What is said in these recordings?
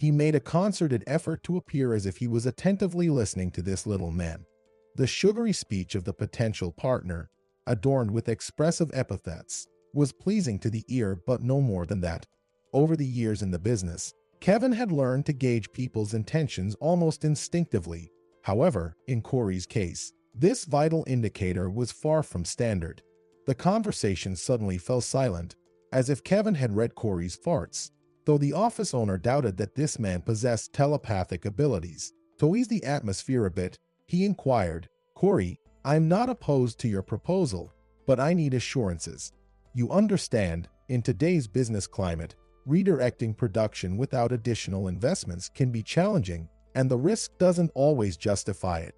He made a concerted effort to appear as if he was attentively listening to this little man. The sugary speech of the potential partner, adorned with expressive epithets, was pleasing to the ear, but no more than that. Over the years in the business, Kevin had learned to gauge people's intentions almost instinctively. However, in Corey's case, this vital indicator was far from standard. The conversation suddenly fell silent, as if Kevin had read Corey's farts. Though the office owner doubted that this man possessed telepathic abilities. To ease the atmosphere a bit, he inquired, "Corey, I'm not opposed to your proposal, but I need assurances. You understand, in today's business climate, redirecting production without additional investments can be challenging, and the risk doesn't always justify it.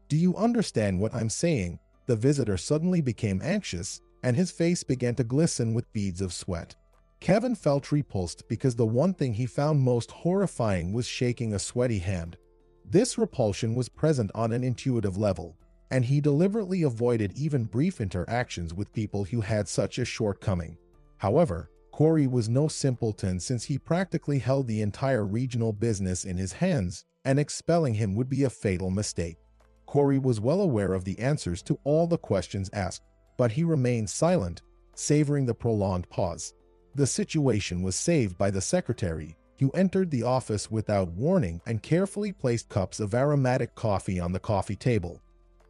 Do you understand what I'm saying?" The visitor suddenly became anxious, and his face began to glisten with beads of sweat. Kevin felt repulsed because the one thing he found most horrifying was shaking a sweaty hand. This repulsion was present on an intuitive level, and he deliberately avoided even brief interactions with people who had such a shortcoming. However, Corey was no simpleton, since he practically held the entire regional business in his hands, and expelling him would be a fatal mistake. Corey was well aware of the answers to all the questions asked, but he remained silent, savoring the prolonged pause. The situation was saved by the secretary, who entered the office without warning and carefully placed cups of aromatic coffee on the coffee table.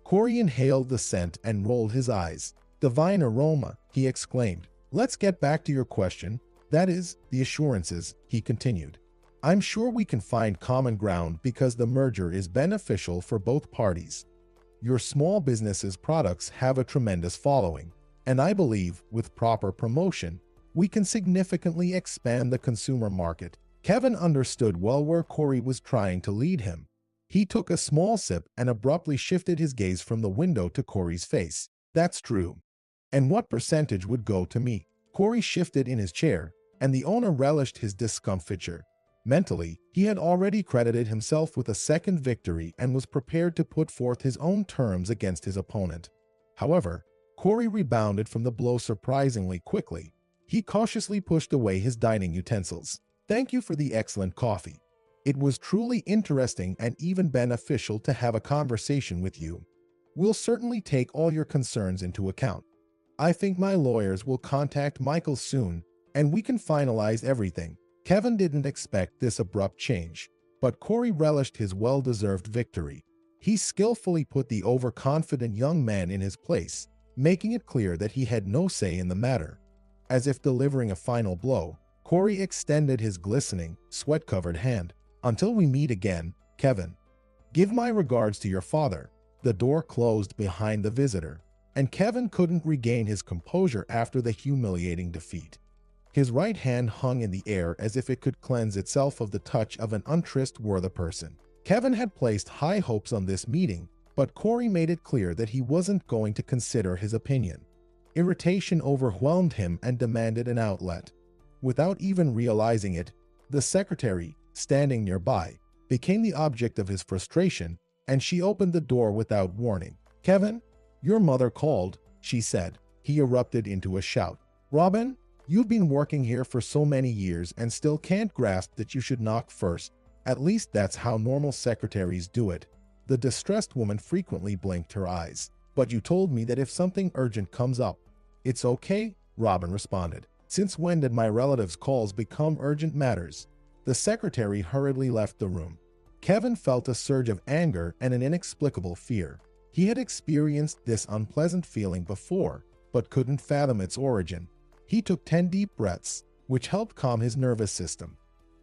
Corey inhaled the scent and rolled his eyes. "Divine aroma," he exclaimed. "Let's get back to your question, that is, the assurances," he continued. "I'm sure we can find common ground because the merger is beneficial for both parties. Your small business's products have a tremendous following, and I believe, with proper promotion, we can significantly expand the consumer market." Kevin understood well where Corey was trying to lead him. He took a small sip and abruptly shifted his gaze from the window to Corey's face. "That's true. And what percentage would go to me?" Corey shifted in his chair, and the owner relished his discomfiture. Mentally, he had already credited himself with a second victory and was prepared to put forth his own terms against his opponent. However, Corey rebounded from the blow surprisingly quickly. He cautiously pushed away his dining utensils. "Thank you for the excellent coffee. It was truly interesting and even beneficial to have a conversation with you. We'll certainly take all your concerns into account. I think my lawyers will contact Michael soon, and we can finalize everything." Kevin didn't expect this abrupt change, but Corey relished his well-deserved victory. He skillfully put the overconfident young man in his place, making it clear that he had no say in the matter. As if delivering a final blow, Corey extended his glistening, sweat-covered hand. "Until we meet again, Kevin. Give my regards to your father." The door closed behind the visitor, and Kevin couldn't regain his composure after the humiliating defeat. His right hand hung in the air as if it could cleanse itself of the touch of an untrustworthy person. Kevin had placed high hopes on this meeting, but Corey made it clear that he wasn't going to consider his opinion. Irritation overwhelmed him and demanded an outlet. Without even realizing it, the secretary, standing nearby, became the object of his frustration, and she opened the door without warning. "Kevin, your mother called," she said. He erupted into a shout. "Robin, you've been working here for so many years and still can't grasp that you should knock first. At least that's how normal secretaries do it." The distressed woman frequently blinked her eyes. "But you told me that if something urgent comes up." "It's okay," Robin responded. "Since when did my relatives' calls become urgent matters?" The secretary hurriedly left the room. Kevin felt a surge of anger and an inexplicable fear. He had experienced this unpleasant feeling before, but couldn't fathom its origin. He took 10 deep breaths, which helped calm his nervous system.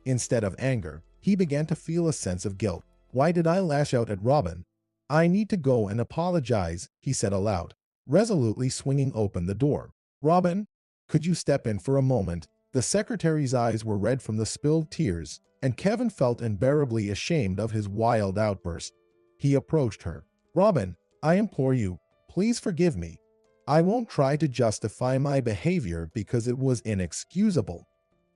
Instead of anger, he began to feel a sense of guilt. "Why did I lash out at Robin? I need to go and apologize," he said aloud, resolutely swinging open the door. "Robin, could you step in for a moment?" The secretary's eyes were red from the spilled tears, and Kevin felt unbearably ashamed of his wild outburst. He approached her. "Robin, I implore you, please forgive me. I won't try to justify my behavior because it was inexcusable.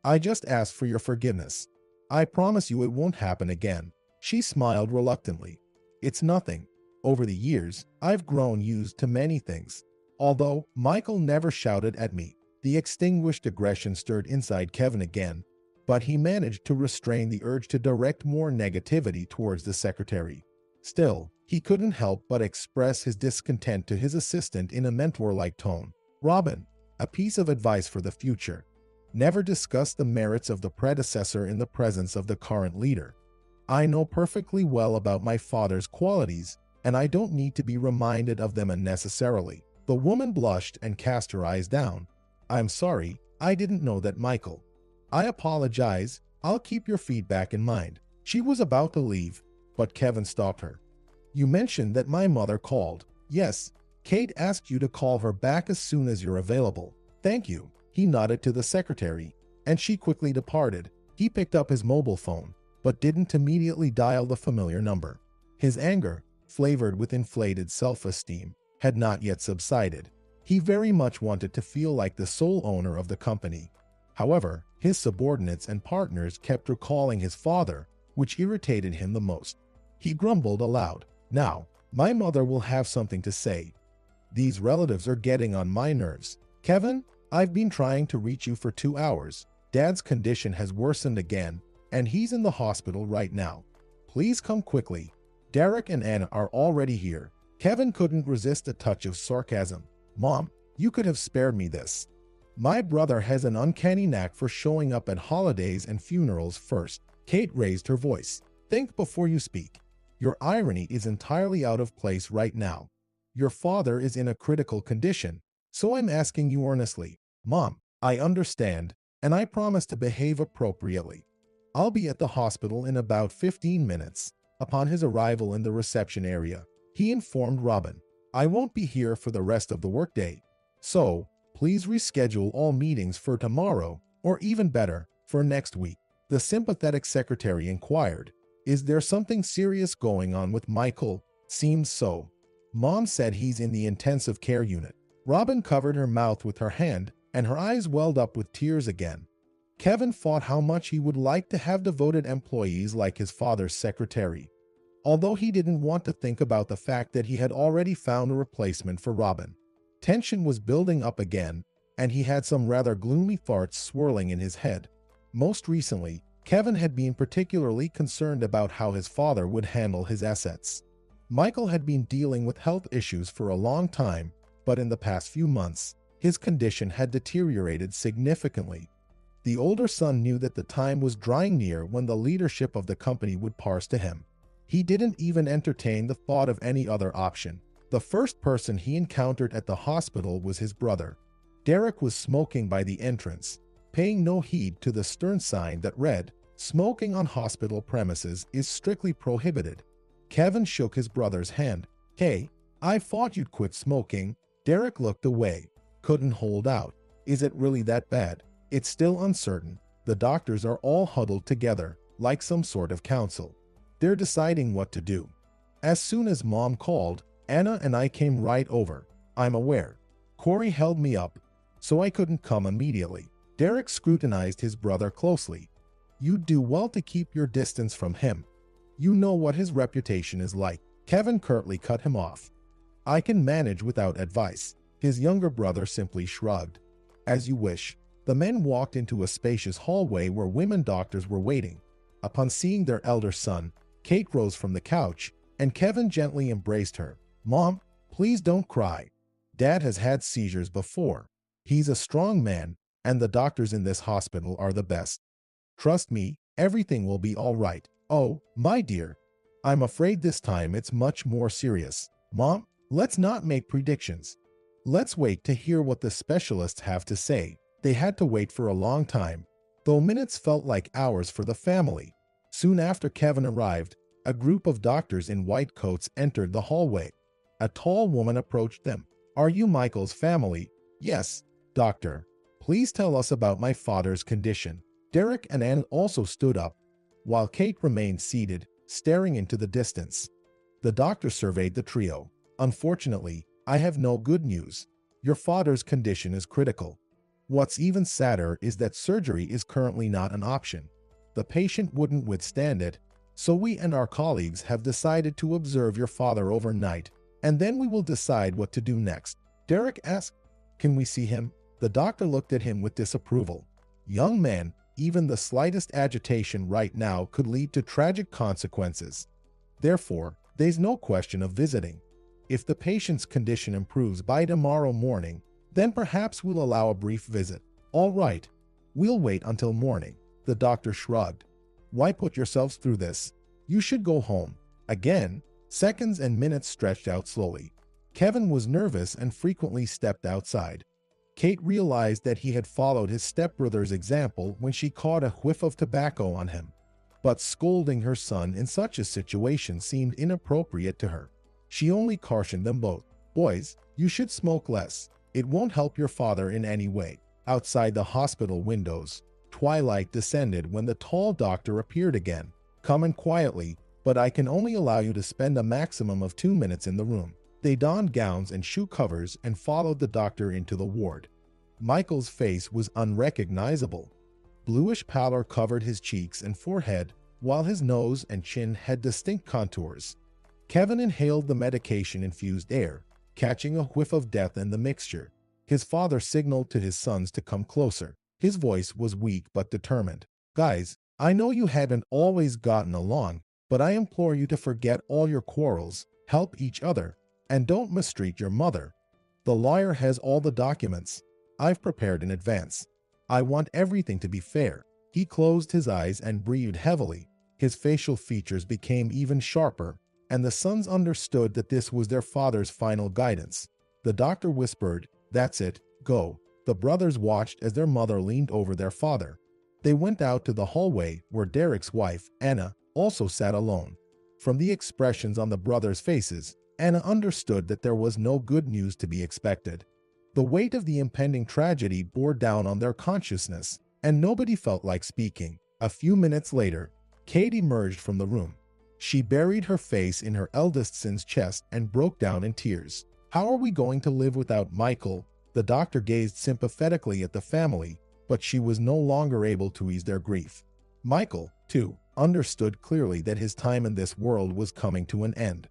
I just ask for your forgiveness. I promise you it won't happen again." She smiled reluctantly. "It's nothing. Over the years, I've grown used to many things. Although Michael never shouted at me." The extinguished aggression stirred inside Kevin again. but he managed to restrain the urge to direct more negativity towards the secretary. Still, he couldn't help but express his discontent to his assistant in a mentor-like tone. "Robin, a piece of advice for the future. Never discuss the merits of the predecessor in the presence of the current leader. I know perfectly well about my father's qualities, and I don't need to be reminded of them unnecessarily." The woman blushed and cast her eyes down. "I'm sorry, I didn't know that, Michael. I apologize. I'll keep your feedback in mind." She was about to leave, but Kevin stopped her. "You mentioned that my mother called." "Yes, Kate asked you to call her back as soon as you're available." "Thank you." He nodded to the secretary, and she quickly departed. He picked up his mobile phone, but didn't immediately dial the familiar number. His anger, flavored with inflated self-esteem, had not yet subsided. He very much wanted to feel like the sole owner of the company. However, his subordinates and partners kept recalling his father, which irritated him the most. He grumbled aloud. "Now, my mother will have something to say. These relatives are getting on my nerves. Kevin, I've been trying to reach you for 2 hours. Dad's condition has worsened again, and he's in the hospital right now. Please come quickly. Derek and Anna are already here." Kevin couldn't resist a touch of sarcasm. "Mom, you could have spared me this. My brother has an uncanny knack for showing up at holidays and funerals first." Kate raised her voice. "Think before you speak. Your irony is entirely out of place right now. Your father is in a critical condition, so I'm asking you earnestly." "Mom, I understand, and I promise to behave appropriately. I'll be at the hospital in about 15 minutes." Upon his arrival in the reception area, he informed Robin, "I won't be here for the rest of the workday, so please reschedule all meetings for tomorrow, or even better, for next week." The sympathetic secretary inquired, "Is there something serious going on with Michael?" "Seems so. Mom said he's in the intensive care unit." Robin covered her mouth with her hand, and her eyes welled up with tears again. Kevin thought how much he would like to have devoted employees like his father's secretary, although he didn't want to think about the fact that he had already found a replacement for Robin. Tension was building up again, and he had some rather gloomy thoughts swirling in his head. Most recently, Kevin had been particularly concerned about how his father would handle his assets. Michael had been dealing with health issues for a long time, but in the past few months, his condition had deteriorated significantly. The older son knew that the time was drawing near when the leadership of the company would pass to him. He didn't even entertain the thought of any other option. The first person he encountered at the hospital was his brother. Derek was smoking by the entrance, paying no heed to the stern sign that read, "Smoking on hospital premises is strictly prohibited." Kevin shook his brother's hand. "Hey, I thought you'd quit smoking." Derek looked away. Couldn't hold out. "Is it really that bad?" "It's still uncertain. The doctors are all huddled together, like some sort of council. They're deciding what to do. As soon as Mom called, Anna and I came right over. I'm aware. Corey held me up, so I couldn't come immediately." Derek scrutinized his brother closely. "You'd do well to keep your distance from him. You know what his reputation is like." Kevin curtly cut him off. "I can manage without advice." His younger brother simply shrugged. "As you wish." The men walked into a spacious hallway where women doctors were waiting. Upon seeing their elder son, Kate rose from the couch, and Kevin gently embraced her. "Mom, please don't cry. Dad has had seizures before. He's a strong man, and the doctors in this hospital are the best. Trust me, everything will be all right." "Oh, my dear, I'm afraid this time it's much more serious." "Mom, let's not make predictions. Let's wait to hear what the specialists have to say." They had to wait for a long time, though minutes felt like hours for the family. Soon after Kevin arrived, a group of doctors in white coats entered the hallway. A tall woman approached them. "Are you Michael's family?" "Yes, doctor. Please tell us about my father's condition." Derek and Anne also stood up, while Kate remained seated, staring into the distance. The doctor surveyed the trio. "Unfortunately, I have no good news. Your father's condition is critical. What's even sadder is that surgery is currently not an option. The patient wouldn't withstand it, so we and our colleagues have decided to observe your father overnight, and then we will decide what to do next." Derek asked, "Can we see him?" The doctor looked at him with disapproval. "Young man, even the slightest agitation right now could lead to tragic consequences. Therefore, there's no question of visiting. If the patient's condition improves by tomorrow morning, then perhaps we'll allow a brief visit. All right, we'll wait until morning. The doctor shrugged. Why put yourselves through this? You should go home. Again, seconds and minutes stretched out slowly. Kevin was nervous and frequently stepped outside. Kate realized that he had followed his stepbrother's example when she caught a whiff of tobacco on him. But scolding her son in such a situation seemed inappropriate to her. She only cautioned them both. Boys, you should smoke less. It won't help your father in any way. Outside the hospital windows, twilight descended when the tall doctor appeared again. Come in quietly, but I can only allow you to spend a maximum of 2 minutes in the room. They donned gowns and shoe covers and followed the doctor into the ward. Michael's face was unrecognizable. Bluish pallor covered his cheeks and forehead, while his nose and chin had distinct contours. Kevin inhaled the medication-infused air, catching a whiff of death in the mixture. His father signaled to his sons to come closer. His voice was weak but determined. Guys, I know you haven't always gotten along, but I implore you to forget all your quarrels, help each other, and don't mistreat your mother. The lawyer has all the documents I've prepared in advance. I want everything to be fair. He closed his eyes and breathed heavily. His facial features became even sharper, and the sons understood that this was their father's final guidance. The doctor whispered, "That's it, go." The brothers watched as their mother leaned over their father. They went out to the hallway where Derek's wife, Anna, also sat alone. From the expressions on the brothers' faces, Anna understood that there was no good news to be expected. The weight of the impending tragedy bore down on their consciousness, and nobody felt like speaking. A few minutes later, Kate emerged from the room. She buried her face in her eldest son's chest and broke down in tears. How are we going to live without Michael? The doctor gazed sympathetically at the family, but she was no longer able to ease their grief. Michael, too, understood clearly that his time in this world was coming to an end.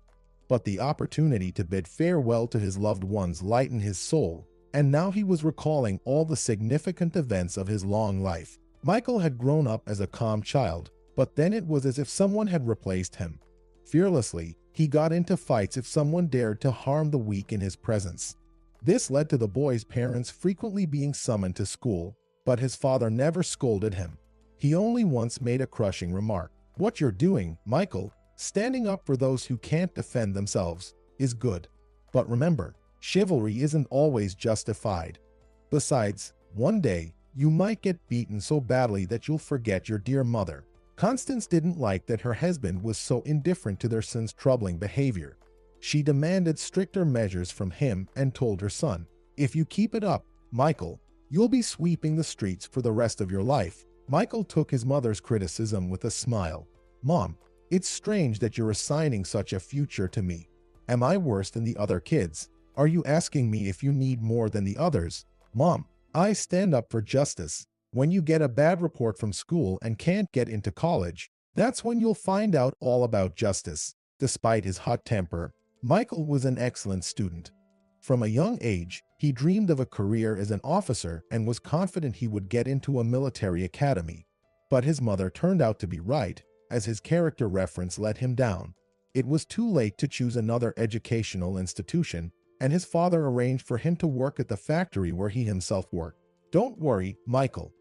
But the opportunity to bid farewell to his loved ones lightened his soul, and now he was recalling all the significant events of his long life. Michael had grown up as a calm child, but then it was as if someone had replaced him. Fearlessly, he got into fights if someone dared to harm the weak in his presence. This led to the boy's parents frequently being summoned to school, but his father never scolded him. He only once made a crushing remark. "What you're doing, Michael, standing up for those who can't defend themselves, is good. But remember, chivalry isn't always justified. Besides, one day, you might get beaten so badly that you'll forget your dear mother." Constance didn't like that her husband was so indifferent to their son's troubling behavior. She demanded stricter measures from him and told her son, "If you keep it up, Michael, you'll be sweeping the streets for the rest of your life." Michael took his mother's criticism with a smile. "Mom, it's strange that you're assigning such a future to me. Am I worse than the other kids? Are you asking me if you need more than the others? Mom, I stand up for justice. When you get a bad report from school and can't get into college, that's when you'll find out all about justice." Despite his hot temper, Michael was an excellent student. From a young age, he dreamed of a career as an officer and was confident he would get into a military academy. But his mother turned out to be right, as his character reference let him down. It was too late to choose another educational institution, and his father arranged for him to work at the factory where he himself worked. "Don't worry, Michael.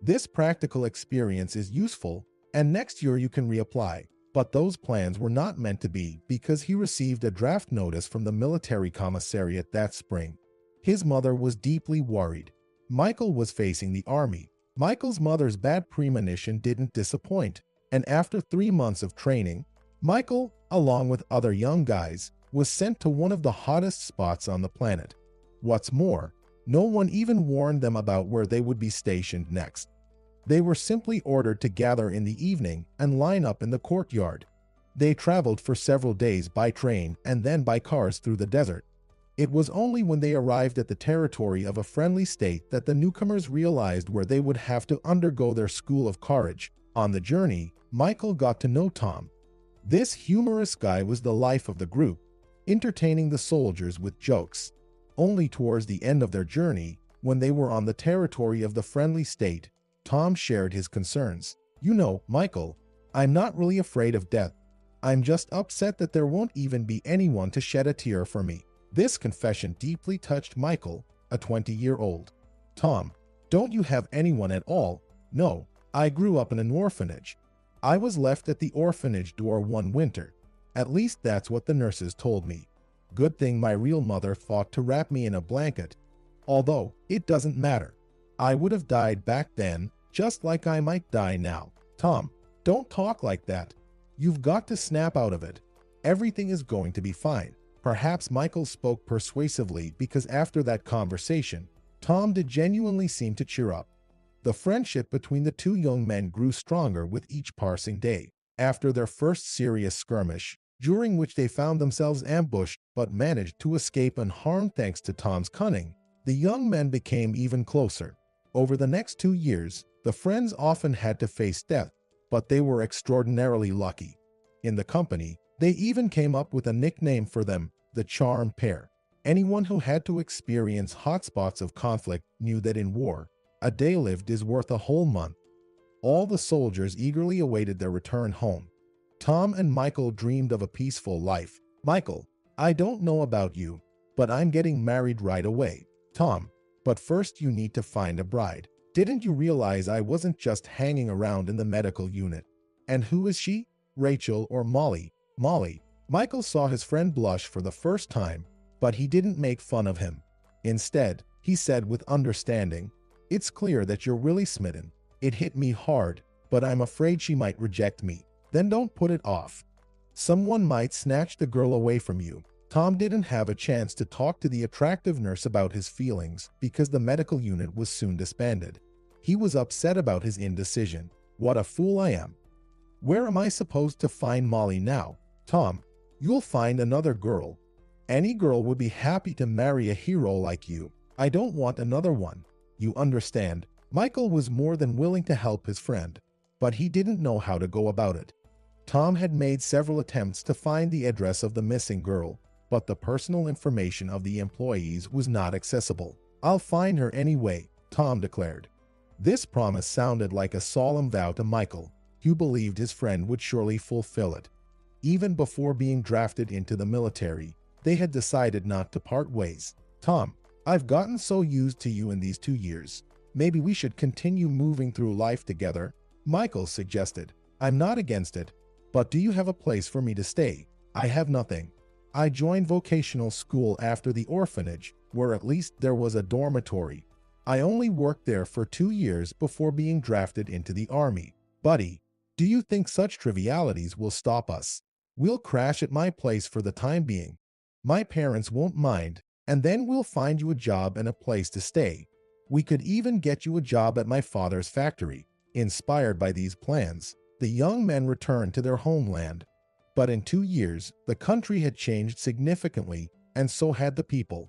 This practical experience is useful, and next year you can reapply." But those plans were not meant to be because he received a draft notice from the military commissariat that spring. His mother was deeply worried. Michael was facing the army. Michael's mother's bad premonition didn't disappoint, and after 3 months of training, Michael, along with other young guys, was sent to one of the hottest spots on the planet. What's more, no one even warned them about where they would be stationed next. They were simply ordered to gather in the evening and line up in the courtyard. They traveled for several days by train and then by cars through the desert. It was only when they arrived at the territory of a friendly state that the newcomers realized where they would have to undergo their school of courage. On the journey, Michael got to know Tom. This humorous guy was the life of the group, entertaining the soldiers with jokes. Only towards the end of their journey, when they were on the territory of the friendly state, Tom shared his concerns. "You know, Michael, I'm not really afraid of death. I'm just upset that there won't even be anyone to shed a tear for me." This confession deeply touched Michael, a 20-year-old. "Tom, don't you have anyone at all?" "No, I grew up in an orphanage. I was left at the orphanage door one winter. At least that's what the nurses told me. Good thing my real mother thought to wrap me in a blanket. Although, it doesn't matter. I would have died back then, just like I might die now." "Tom, don't talk like that. You've got to snap out of it. Everything is going to be fine." Perhaps Michael spoke persuasively because after that conversation, Tom did genuinely seem to cheer up. The friendship between the two young men grew stronger with each passing day. After their first serious skirmish, during which they found themselves ambushed but managed to escape unharmed thanks to Tom's cunning, the young men became even closer. Over the next 2 years, the friends often had to face death, but they were extraordinarily lucky. In the company, they even came up with a nickname for them, the Charm Pair. Anyone who had to experience hotspots of conflict knew that in war, a day lived is worth a whole month. All the soldiers eagerly awaited their return home. Tom and Michael dreamed of a peaceful life. "Michael, I don't know about you, but I'm getting married right away." "Tom, but first you need to find a bride. Didn't you realize I wasn't just hanging around in the medical unit?" "And who is she? Rachel or Molly?" "Molly." Michael saw his friend blush for the first time, but he didn't make fun of him. Instead, he said with understanding, "It's clear that you're really smitten. It hit me hard, but I'm afraid she might reject me." "Then don't put it off. Someone might snatch the girl away from you." Tom didn't have a chance to talk to the attractive nurse about his feelings because the medical unit was soon disbanded. He was upset about his indecision. "What a fool I am. Where am I supposed to find Molly now?" "Tom, you'll find another girl. Any girl would be happy to marry a hero like you. I don't want another one. You understand?" Michael was more than willing to help his friend, but he didn't know how to go about it. Tom had made several attempts to find the address of the missing girl, but the personal information of the employees was not accessible. "I'll find her anyway," Tom declared. This promise sounded like a solemn vow to Michael, who believed his friend would surely fulfill it. Even before being drafted into the military, they had decided not to part ways. "Tom, I've gotten so used to you in these 2 years. Maybe we should continue moving through life together," Michael suggested. "I'm not against it, but do you have a place for me to stay?" "I have nothing. I joined vocational school after the orphanage, where at least there was a dormitory. I only worked there for 2 years before being drafted into the army." "Buddy, do you think such trivialities will stop us? We'll crash at my place for the time being. My parents won't mind, and then we'll find you a job and a place to stay. We could even get you a job at my father's factory." Inspired by these plans, the young men returned to their homeland. But in 2 years, the country had changed significantly, and so had the people.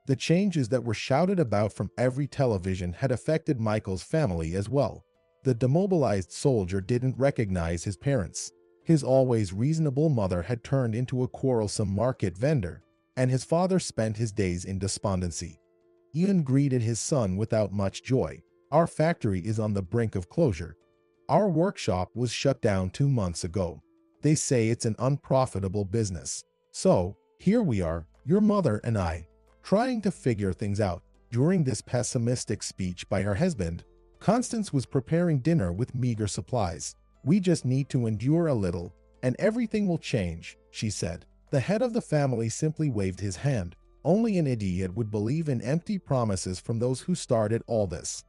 The changes that were shouted about from every television had affected Michael's family as well. The demobilized soldier didn't recognize his parents. His always reasonable mother had turned into a quarrelsome market vendor, and his father spent his days in despondency. Ian greeted his son without much joy. "Our factory is on the brink of closure. Our workshop was shut down 2 months ago. They say it's an unprofitable business. So, here we are, your mother and I, trying to figure things out." During this pessimistic speech by her husband, Constance was preparing dinner with meager supplies. "We just need to endure a little, and everything will change," she said. The head of the family simply waved his hand. Only an idiot would believe in empty promises from those who started all this.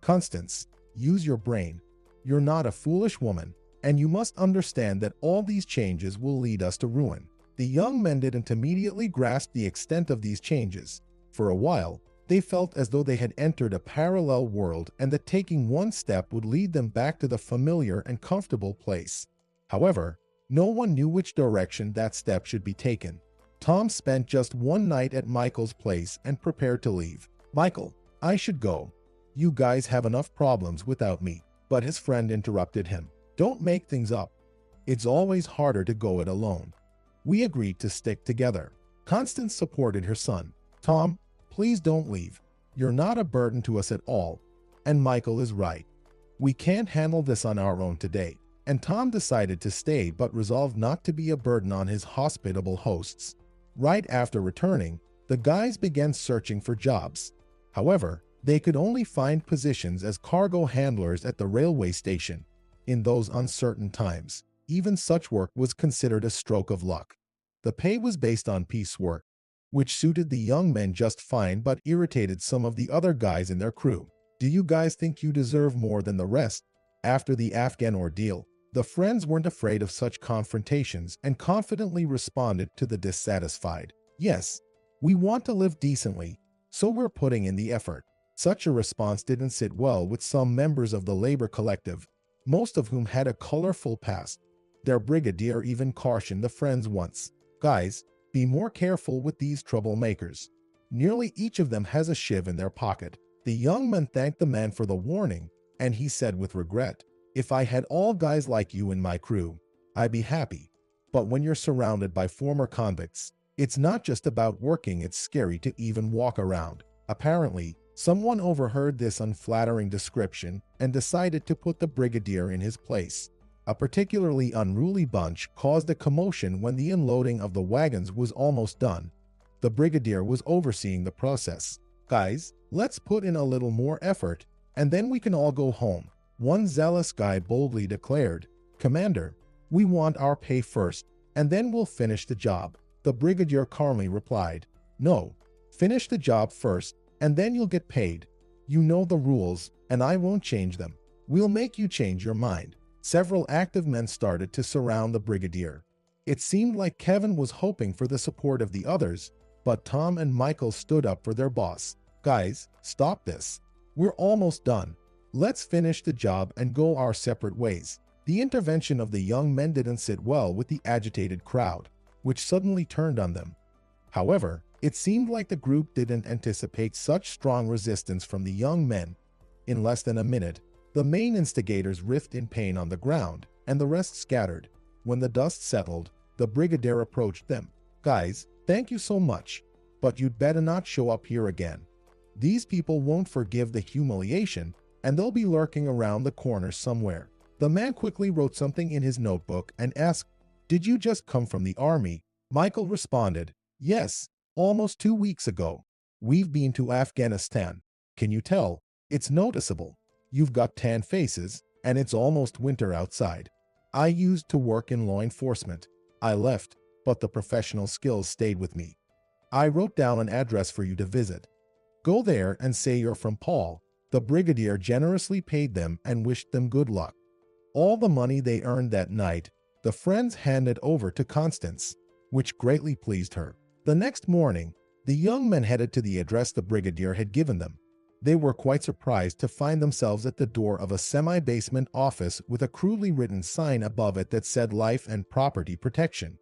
"Constance, use your brain. You're not a foolish woman, and you must understand that all these changes will lead us to ruin." The young men didn't immediately grasp the extent of these changes. For a while, they felt as though they had entered a parallel world and that taking one step would lead them back to the familiar and comfortable place. However, no one knew which direction that step should be taken. Tom spent just one night at Michael's place and prepared to leave. "Michael, I should go. You guys have enough problems without me." But his friend interrupted him. "Don't make things up. It's always harder to go it alone. We agreed to stick together." Constance supported her son. "Tom, please don't leave. You're not a burden to us at all. And Michael is right. We can't handle this on our own today. And Tom decided to stay but resolved not to be a burden on his hospitable hosts. Right after returning, the guys began searching for jobs. However, they could only find positions as cargo handlers at the railway station. In those uncertain times, even such work was considered a stroke of luck. The pay was based on piecework, which suited the young men just fine but irritated some of the other guys in their crew. Do you guys think you deserve more than the rest? After the Afghan ordeal, the friends weren't afraid of such confrontations and confidently responded to the dissatisfied. Yes, we want to live decently, so we're putting in the effort. Such a response didn't sit well with some members of the labor collective, most of whom had a colorful past. Their brigadier even cautioned the friends once. Guys, be more careful with these troublemakers. Nearly each of them has a shiv in their pocket. The young man thanked the man for the warning, and he said with regret, if I had all guys like you in my crew, I'd be happy. But when you're surrounded by former convicts, it's not just about working, it's scary to even walk around. Apparently, someone overheard this unflattering description and decided to put the brigadier in his place. A particularly unruly bunch caused a commotion when the unloading of the wagons was almost done. The brigadier was overseeing the process. Guys, let's put in a little more effort, and then we can all go home. One zealous guy boldly declared, Commander, we want our pay first, and then we'll finish the job. The brigadier calmly replied, no, finish the job first, and then you'll get paid. You know the rules, and I won't change them. We'll make you change your mind. Several active men started to surround the brigadier. It seemed like Kevin was hoping for the support of the others, but Tom and Michael stood up for their boss. Guys, stop this. We're almost done. Let's finish the job and go our separate ways. The intervention of the young men didn't sit well with the agitated crowd, which suddenly turned on them. However, it seemed like the group didn't anticipate such strong resistance from the young men. In less than a minute, the main instigators writhed in pain on the ground, and the rest scattered. When the dust settled, the brigadier approached them. Guys, thank you so much, but you'd better not show up here again. These people won't forgive the humiliation, and they'll be lurking around the corner somewhere. The man quickly wrote something in his notebook and asked, did you just come from the army? Michael responded, yes, almost 2 weeks ago. We've been to Afghanistan. Can you tell? It's noticeable. You've got tan faces, and it's almost winter outside. I used to work in law enforcement. I left, but the professional skills stayed with me. I wrote down an address for you to visit. Go there and say you're from Paul. The brigadier generously paid them and wished them good luck. All the money they earned that night, the friends handed over to Constance, which greatly pleased her. The next morning, the young men headed to the address the brigadier had given them. They were quite surprised to find themselves at the door of a semi-basement office with a crudely written sign above it that said Life and Property Protection.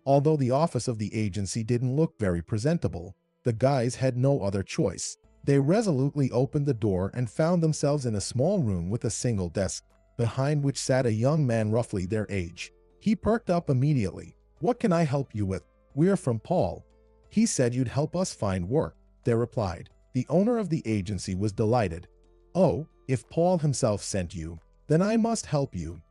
Although the office of the agency didn't look very presentable, the guys had no other choice. They resolutely opened the door and found themselves in a small room with a single desk, behind which sat a young man roughly their age. He perked up immediately. What can I help you with? We're from Paul. He said you'd help us find work, they replied. The owner of the agency was delighted. Oh, if Paul himself sent you, then I must help you.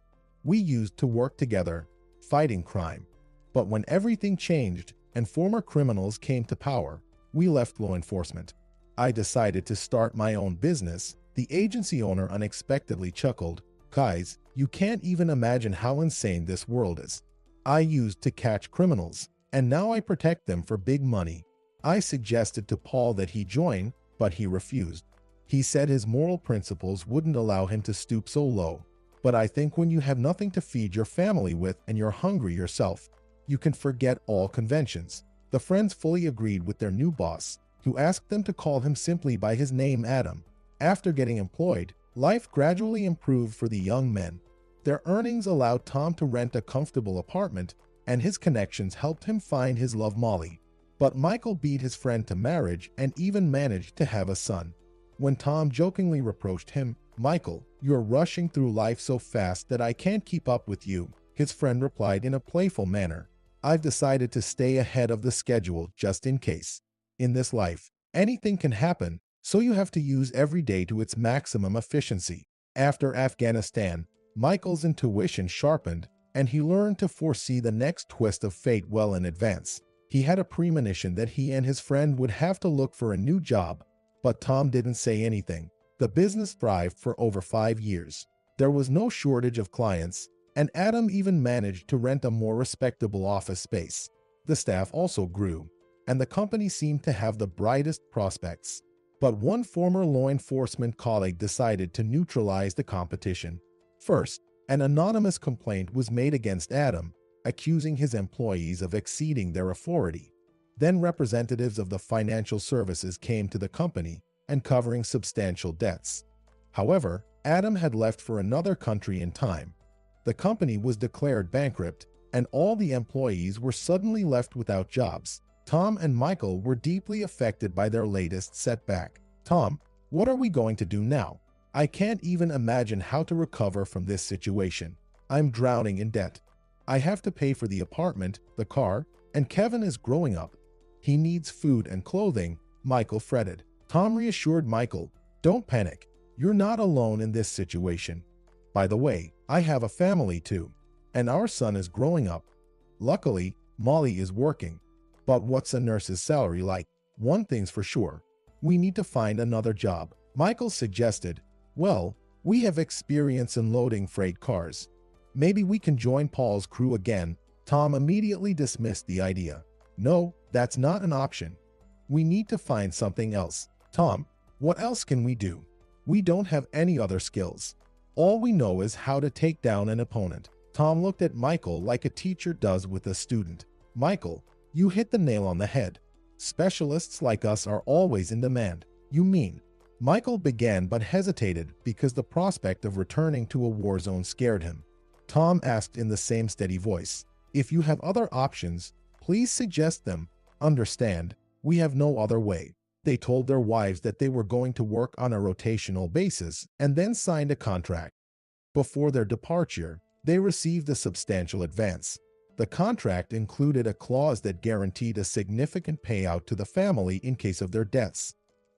We used to work together, fighting crime. But when everything changed and former criminals came to power, we left law enforcement. I decided to start my own business. The agency owner unexpectedly chuckled. Guys, you can't even imagine how insane this world is. I used to catch criminals, and now I protect them for big money. I suggested to Paul that he join, but he refused. He said his moral principles wouldn't allow him to stoop so low. But I think when you have nothing to feed your family with and you're hungry yourself, you can forget all conventions. The friends fully agreed with their new boss, who asked them to call him simply by his name Adam. After getting employed, life gradually improved for the young men. Their earnings allowed Tom to rent a comfortable apartment, and his connections helped him find his love Molly. But Michael beat his friend to marriage and even managed to have a son. When Tom jokingly reproached him, Michael, you're rushing through life so fast that I can't keep up with you, his friend replied in a playful manner. I've decided to stay ahead of the schedule just in case. In this life, anything can happen, so you have to use every day to its maximum efficiency. After Afghanistan, Michael's intuition sharpened, and he learned to foresee the next twist of fate well in advance. He had a premonition that he and his friend would have to look for a new job, but Tom didn't say anything. The business thrived for over 5 years. There was no shortage of clients, and Adam even managed to rent a more respectable office space. The staff also grew, and the company seemed to have the brightest prospects. But one former law enforcement colleague decided to neutralize the competition. First, an anonymous complaint was made against Adam, accusing his employees of exceeding their authority. Then representatives of the financial services came to the company, uncovering substantial debts. However, Adam had left for another country in time. The company was declared bankrupt, and all the employees were suddenly left without jobs. Tom and Michael were deeply affected by their latest setback. "Tom, what are we going to do now? I can't even imagine how to recover from this situation. I'm drowning in debt. I have to pay for the apartment, the car, and Kevin is growing up. He needs food and clothing," Michael fretted. Tom reassured Michael, "Don't panic. You're not alone in this situation. By the way, I have a family too, and our son is growing up. Luckily, Molly is working. But what's a nurse's salary like? One thing's for sure. We need to find another job." Michael suggested, "Well, we have experience in loading freight cars. Maybe we can join Paul's crew again." Tom immediately dismissed the idea. "No, that's not an option. We need to find something else." "Tom, what else can we do? We don't have any other skills. All we know is how to take down an opponent." Tom looked at Michael like a teacher does with a student. "Michael, you hit the nail on the head. Specialists like us are always in demand." "You mean?" Michael began but hesitated because the prospect of returning to a war zone scared him. Tom asked in the same steady voice, "If you have other options, please suggest them. Understand, we have no other way." They told their wives that they were going to work on a rotational basis and then signed a contract. Before their departure, they received a substantial advance. The contract included a clause that guaranteed a significant payout to the family in case of their deaths.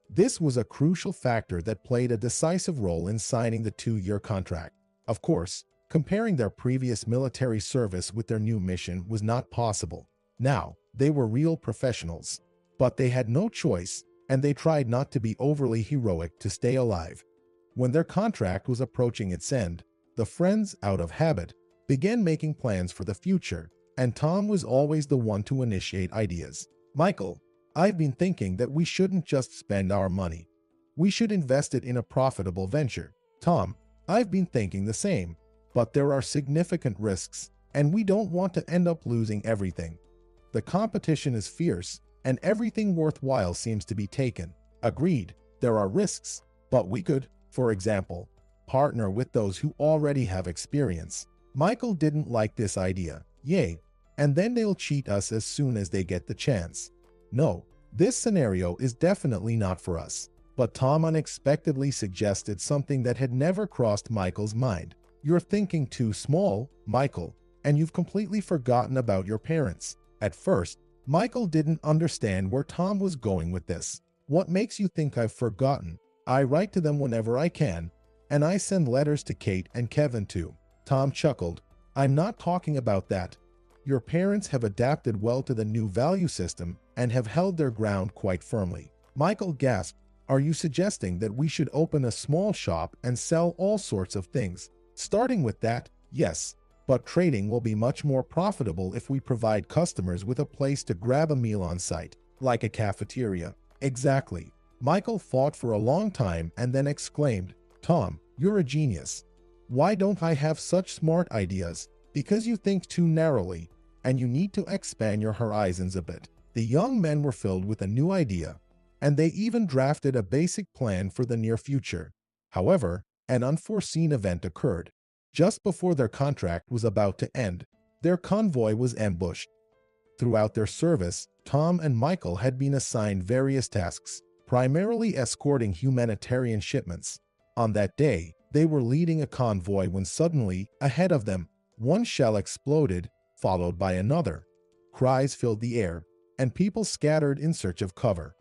This was a crucial factor that played a decisive role in signing the 2-year contract. Of course, comparing their previous military service with their new mission was not possible. Now, they were real professionals. But they had no choice, and they tried not to be overly heroic to stay alive. When their contract was approaching its end, the friends, out of habit, began making plans for the future, and Tom was always the one to initiate ideas. "Michael, I've been thinking that we shouldn't just spend our money. We should invest it in a profitable venture." "Tom, I've been thinking the same, but there are significant risks, and we don't want to end up losing everything. The competition is fierce, and everything worthwhile seems to be taken." "Agreed, there are risks, but we could, for example, partner with those who already have experience." Michael didn't like this idea. "Yay, and then they'll cheat us as soon as they get the chance." "No, this scenario is definitely not for us." But Tom unexpectedly suggested something that had never crossed Michael's mind. "You're thinking too small, Michael, and you've completely forgotten about your parents." At first, Michael didn't understand where Tom was going with this. "What makes you think I've forgotten? I write to them whenever I can, and I send letters to Kate and Kevin too." Tom chuckled. "I'm not talking about that. Your parents have adapted well to the new value system and have held their ground quite firmly." Michael gasped. "Are you suggesting that we should open a small shop and sell all sorts of things?" "Starting with that, yes. But trading will be much more profitable if we provide customers with a place to grab a meal on site, like a cafeteria." "Exactly." Michael thought for a long time and then exclaimed, "Tom, you're a genius. Why don't I have such smart ideas?" "Because you think too narrowly, and you need to expand your horizons a bit." The young men were filled with a new idea, and they even drafted a basic plan for the near future. However, an unforeseen event occurred. Just before their contract was about to end, their convoy was ambushed. Throughout their service, Tom and Michael had been assigned various tasks, primarily escorting humanitarian shipments. On that day, they were leading a convoy when suddenly, ahead of them, one shell exploded, followed by another. Cries filled the air, and people scattered in search of cover.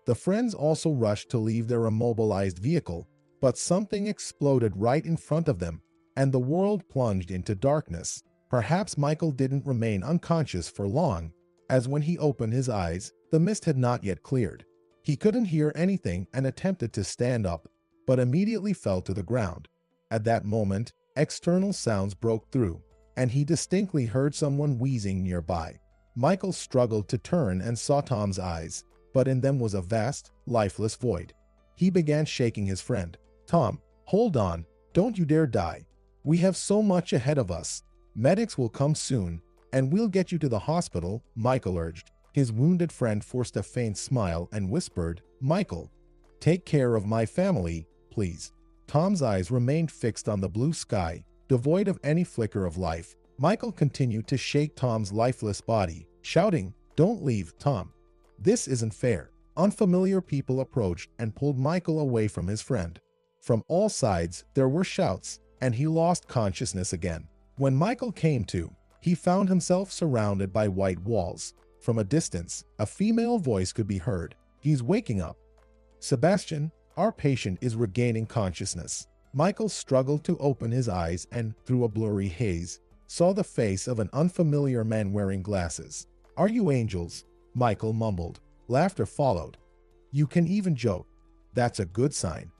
The friends also rushed to leave their immobilized vehicle, but something exploded right in front of them, and the world plunged into darkness. Perhaps Michael didn't remain unconscious for long, as when he opened his eyes, the mist had not yet cleared. He couldn't hear anything and attempted to stand up, but immediately fell to the ground. At that moment, external sounds broke through, and he distinctly heard someone wheezing nearby. Michael struggled to turn and saw Tom's eyes, but in them was a vast, lifeless void. He began shaking his friend. "Tom, hold on, don't you dare die. We have so much ahead of us. Medics will come soon, and we'll get you to the hospital," Michael urged. His wounded friend forced a faint smile and whispered, "Michael, take care of my family, please." Tom's eyes remained fixed on the blue sky, devoid of any flicker of life. Michael continued to shake Tom's lifeless body, shouting, "Don't leave, Tom. This isn't fair." Unfamiliar people approached and pulled Michael away from his friend. From all sides, there were shouts, and he lost consciousness again. When Michael came to, he found himself surrounded by white walls. From a distance, a female voice could be heard. "He's waking up. Sebastian, our patient is regaining consciousness." Michael struggled to open his eyes and, through a blurry haze, saw the face of an unfamiliar man wearing glasses. "Are you angels?" Michael mumbled. Laughter followed. "You can even joke. That's a good sign."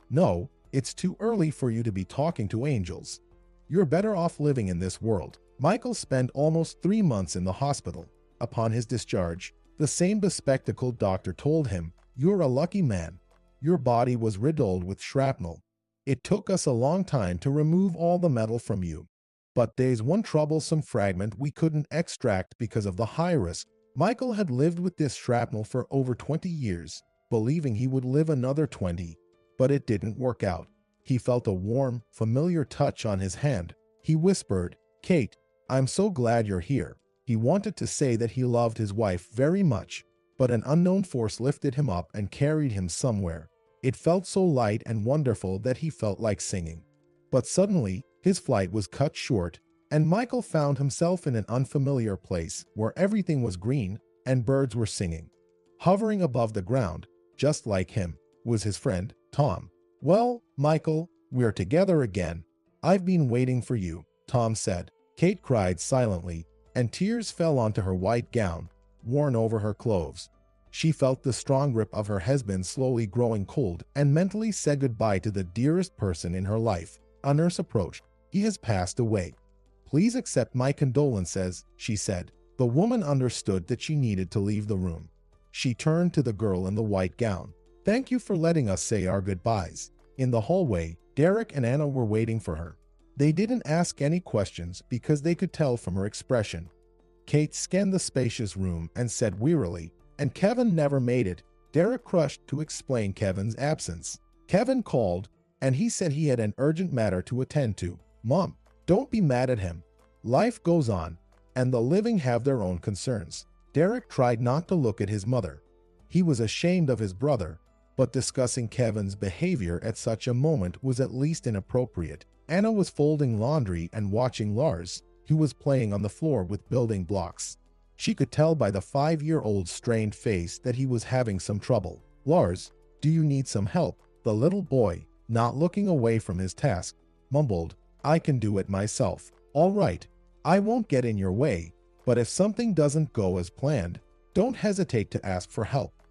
"No, it's too early for you to be talking to angels. You're better off living in this world." Michael spent almost 3 months in the hospital. Upon his discharge, the same bespectacled doctor told him, "You're a lucky man. Your body was riddled with shrapnel. It took us a long time to remove all the metal from you. But there's one troublesome fragment we couldn't extract because of the high risk." Michael had lived with this shrapnel for over 20 years, believing he would live another 20, but it didn't work out. He felt a warm, familiar touch on his hand. He whispered, "Kate, I'm so glad you're here." He wanted to say that he loved his wife very much, but an unknown force lifted him up and carried him somewhere. It felt so light and wonderful that he felt like singing. But suddenly, his flight was cut short, and Michael found himself in an unfamiliar place where everything was green and birds were singing. Hovering above the ground, just like him, was his friend, Tom. "Well, Michael, we're together again. I've been waiting for you," Tom said. Kate cried silently, and tears fell onto her white gown, worn over her clothes. She felt the strong grip of her husband slowly growing cold and mentally said goodbye to the dearest person in her life. A nurse approached. "He has passed away. Please accept my condolences," she said. The woman understood that she needed to leave the room. She turned to the girl in the white gown. "Thank you for letting us say our goodbyes." In the hallway, Derek and Anna were waiting for her. They didn't ask any questions because they could tell from her expression. Kate scanned the spacious room and said wearily, "And Kevin never made it." Derek crushed to explain Kevin's absence. "Kevin called, and he said he had an urgent matter to attend to." "Mom, don't be mad at him. Life goes on, and the living have their own concerns." Derek tried not to look at his mother. He was ashamed of his brother, but discussing Kevin's behavior at such a moment was at least inappropriate. Anna was folding laundry and watching Lars, who was playing on the floor with building blocks. She could tell by the 5-year-old's strained face that he was having some trouble. "Lars, do you need some help?" The little boy, not looking away from his task, mumbled, "I can do it myself." "All right, I won't get in your way, but if something doesn't go as planned, don't hesitate to ask for help.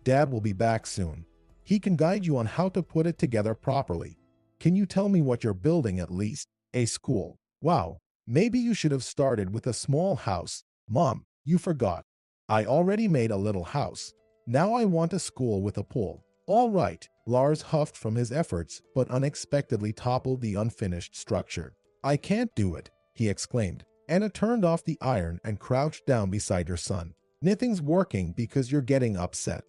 Dad will be back soon. He can guide you on how to put it together properly. Can you tell me what you're building at least?" "A school. Wow, maybe you should have started with a small house." "Mom, you forgot. I already made a little house. Now I want a school with a pool." "All right." Lars huffed from his efforts, but unexpectedly toppled the unfinished structure. "I can't do it," he exclaimed. Anna turned off the iron and crouched down beside her son. "Nothing's working because you're getting upset.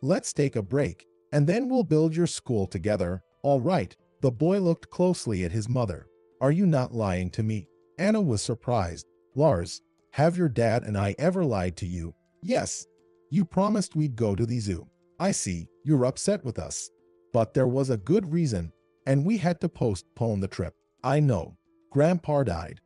Let's take a break, and then we'll build your school together." "All right." The boy looked closely at his mother. "Are you not lying to me?" Anna was surprised. "Lars, have your dad and I ever lied to you?" "Yes. You promised we'd go to the zoo." "I see, you're upset with us. But there was a good reason, and we had to postpone the trip." "I know. Grandpa died."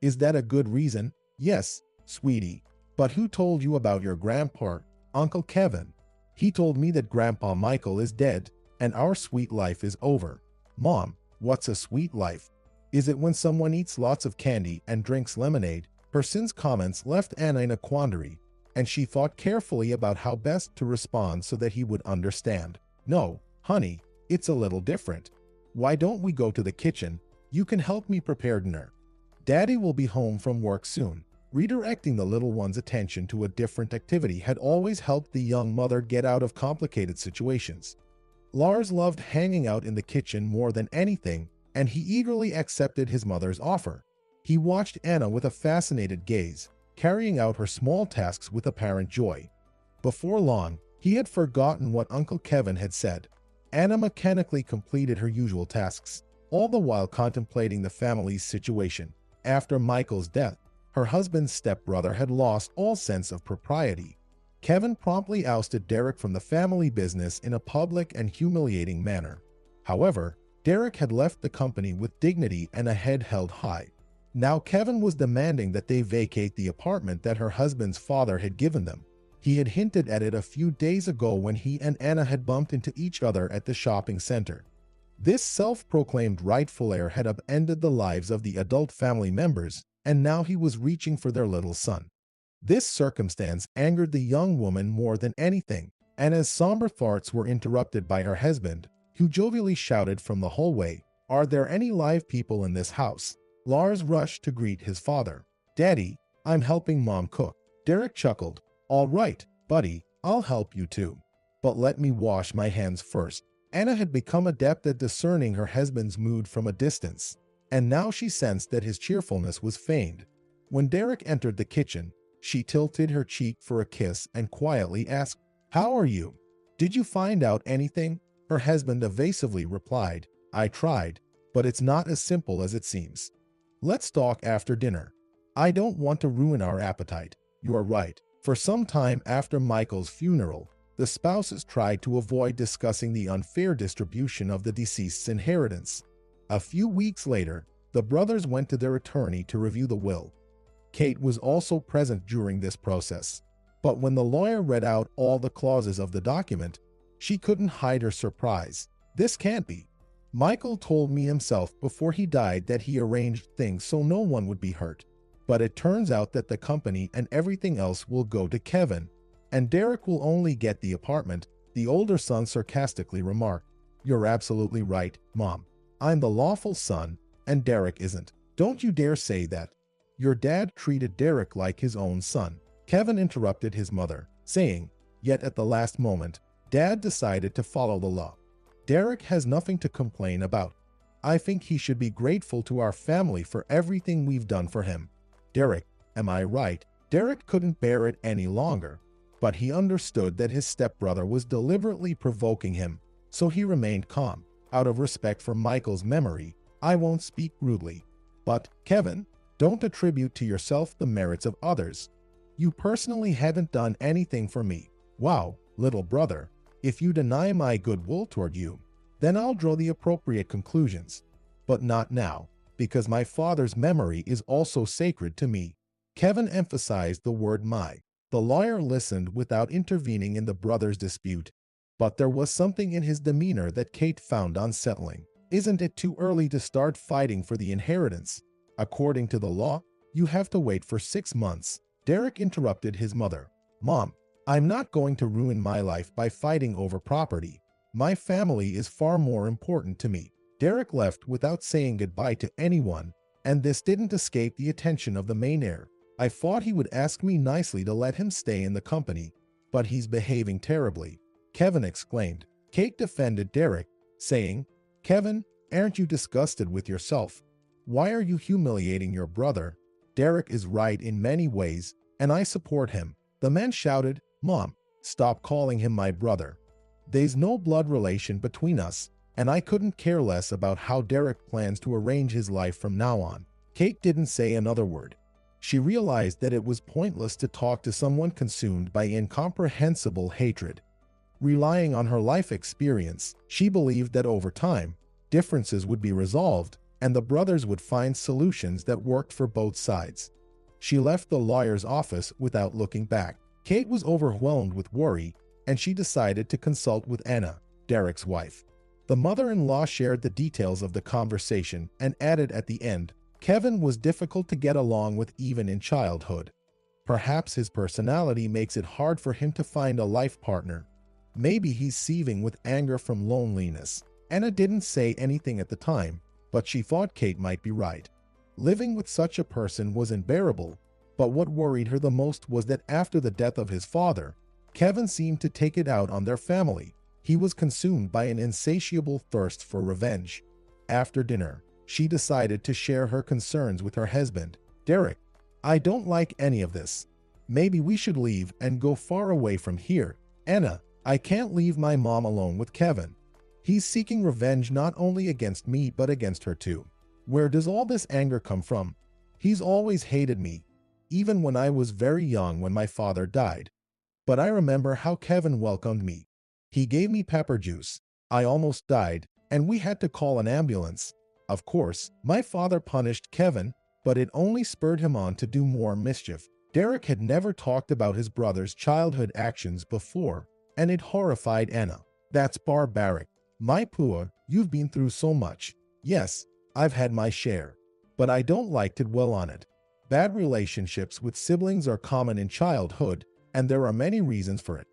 "Is that a good reason?" "Yes, sweetie. But who told you about your grandpa?" "Uncle Kevin. He told me that Grandpa Michael is dead." and our sweet life is over. Mom, what's a sweet life? Is it when someone eats lots of candy and drinks lemonade? Her son's comments left Anna in a quandary, and she thought carefully about how best to respond so that he would understand. No, honey, it's a little different. Why don't we go to the kitchen? You can help me prepare dinner. Daddy will be home from work soon. Redirecting the little one's attention to a different activity had always helped the young mother get out of complicated situations. Lars loved hanging out in the kitchen more than anything, and he eagerly accepted his mother's offer. He watched Anna with a fascinated gaze, carrying out her small tasks with apparent joy. Before long, he had forgotten what Uncle Kevin had said. Anna mechanically completed her usual tasks, all the while contemplating the family's situation. After Michael's death, her husband's stepbrother had lost all sense of propriety. Kevin promptly ousted Derek from the family business in a public and humiliating manner. However, Derek had left the company with dignity and a head held high. Now Kevin was demanding that they vacate the apartment that her husband's father had given them. He had hinted at it a few days ago when he and Anna had bumped into each other at the shopping center. This self-proclaimed rightful heir had upended the lives of the adult family members, and now he was reaching for their little son. This circumstance angered the young woman more than anything, and as somber thoughts were interrupted by her husband, who jovially shouted from the hallway, "Are there any live people in this house?" Lars rushed to greet his father. "Daddy, I'm helping Mom cook." Derek chuckled. "All right, buddy, I'll help you too. But let me wash my hands first." Anna had become adept at discerning her husband's mood from a distance, and now she sensed that his cheerfulness was feigned. When Derek entered the kitchen, she tilted her cheek for a kiss and quietly asked, "How are you? Did you find out anything?" Her husband evasively replied, "I tried, but it's not as simple as it seems. Let's talk after dinner. I don't want to ruin our appetite." "You're right." For some time after Michael's funeral, the spouses tried to avoid discussing the unfair distribution of the deceased's inheritance. A few weeks later, the brothers went to their attorney to review the will. Kate was also present during this process, but when the lawyer read out all the clauses of the document, she couldn't hide her surprise. "This can't be. Michael told me himself before he died that he arranged things so no one would be hurt. But it turns out that the company and everything else will go to Kevin, and Derek will only get the apartment," the older son sarcastically remarked. "You're absolutely right, Mom. I'm the lawful son, and Derek isn't." "Don't you dare say that. Your dad treated Derek like his own son." Kevin interrupted his mother, saying, "Yet at the last moment, Dad decided to follow the law. Derek has nothing to complain about. I think he should be grateful to our family for everything we've done for him." "Derek, am I right?" Derek couldn't bear it any longer, but he understood that his stepbrother was deliberately provoking him, so he remained calm. "Out of respect for Michael's memory, I won't speak rudely. But, Kevin, don't attribute to yourself the merits of others. You personally haven't done anything for me." "Wow, little brother, if you deny my goodwill toward you, then I'll draw the appropriate conclusions. But not now, because my father's memory is also sacred to me." Kevin emphasized the word "my." The lawyer listened without intervening in the brothers' dispute, but there was something in his demeanor that Kate found unsettling. "Isn't it too early to start fighting for the inheritance? According to the law, you have to wait for 6 months. Derek interrupted his mother. "Mom, I'm not going to ruin my life by fighting over property. My family is far more important to me." Derek left without saying goodbye to anyone, and this didn't escape the attention of the main heir. "I thought he would ask me nicely to let him stay in the company, but he's behaving terribly," Kevin exclaimed. Kate defended Derek, saying, "Kevin, aren't you disgusted with yourself? Why are you humiliating your brother? Derek is right in many ways, and I support him." The man shouted, "Mom, stop calling him my brother. There's no blood relation between us, and I couldn't care less about how Derek plans to arrange his life from now on." Kate didn't say another word. She realized that it was pointless to talk to someone consumed by incomprehensible hatred. Relying on her life experience, she believed that over time, differences would be resolved, and the brothers would find solutions that worked for both sides. She left the lawyer's office without looking back. Kate was overwhelmed with worry, and she decided to consult with Anna. Derek's wife. The mother-in-law shared the details of the conversation and added at the end, Kevin was difficult to get along with even in childhood. Perhaps his personality makes it hard for him to find a life partner. Maybe he's seething with anger from loneliness. Anna didn't say anything at the time, but she thought Kate might be right. Living with such a person was unbearable, but what worried her the most was that after the death of his father, Kevin seemed to take it out on their family. He was consumed by an insatiable thirst for revenge. After dinner, she decided to share her concerns with her husband. Derek, I don't like any of this. Maybe we should leave and go far away from here. Anna, I can't leave my mom alone with Kevin. He's seeking revenge not only against me but against her too. Where does all this anger come from? He's always hated me, even when I was very young when my father died. But I remember how Kevin welcomed me. He gave me pepper juice. I almost died, and we had to call an ambulance. Of course, my father punished Kevin, but it only spurred him on to do more mischief. Derek had never talked about his brother's childhood actions before, and it horrified Anna. That's barbaric. My Pua, you've been through so much. Yes, I've had my share, but I don't like to dwell on it. Bad relationships with siblings are common in childhood, and there are many reasons for it.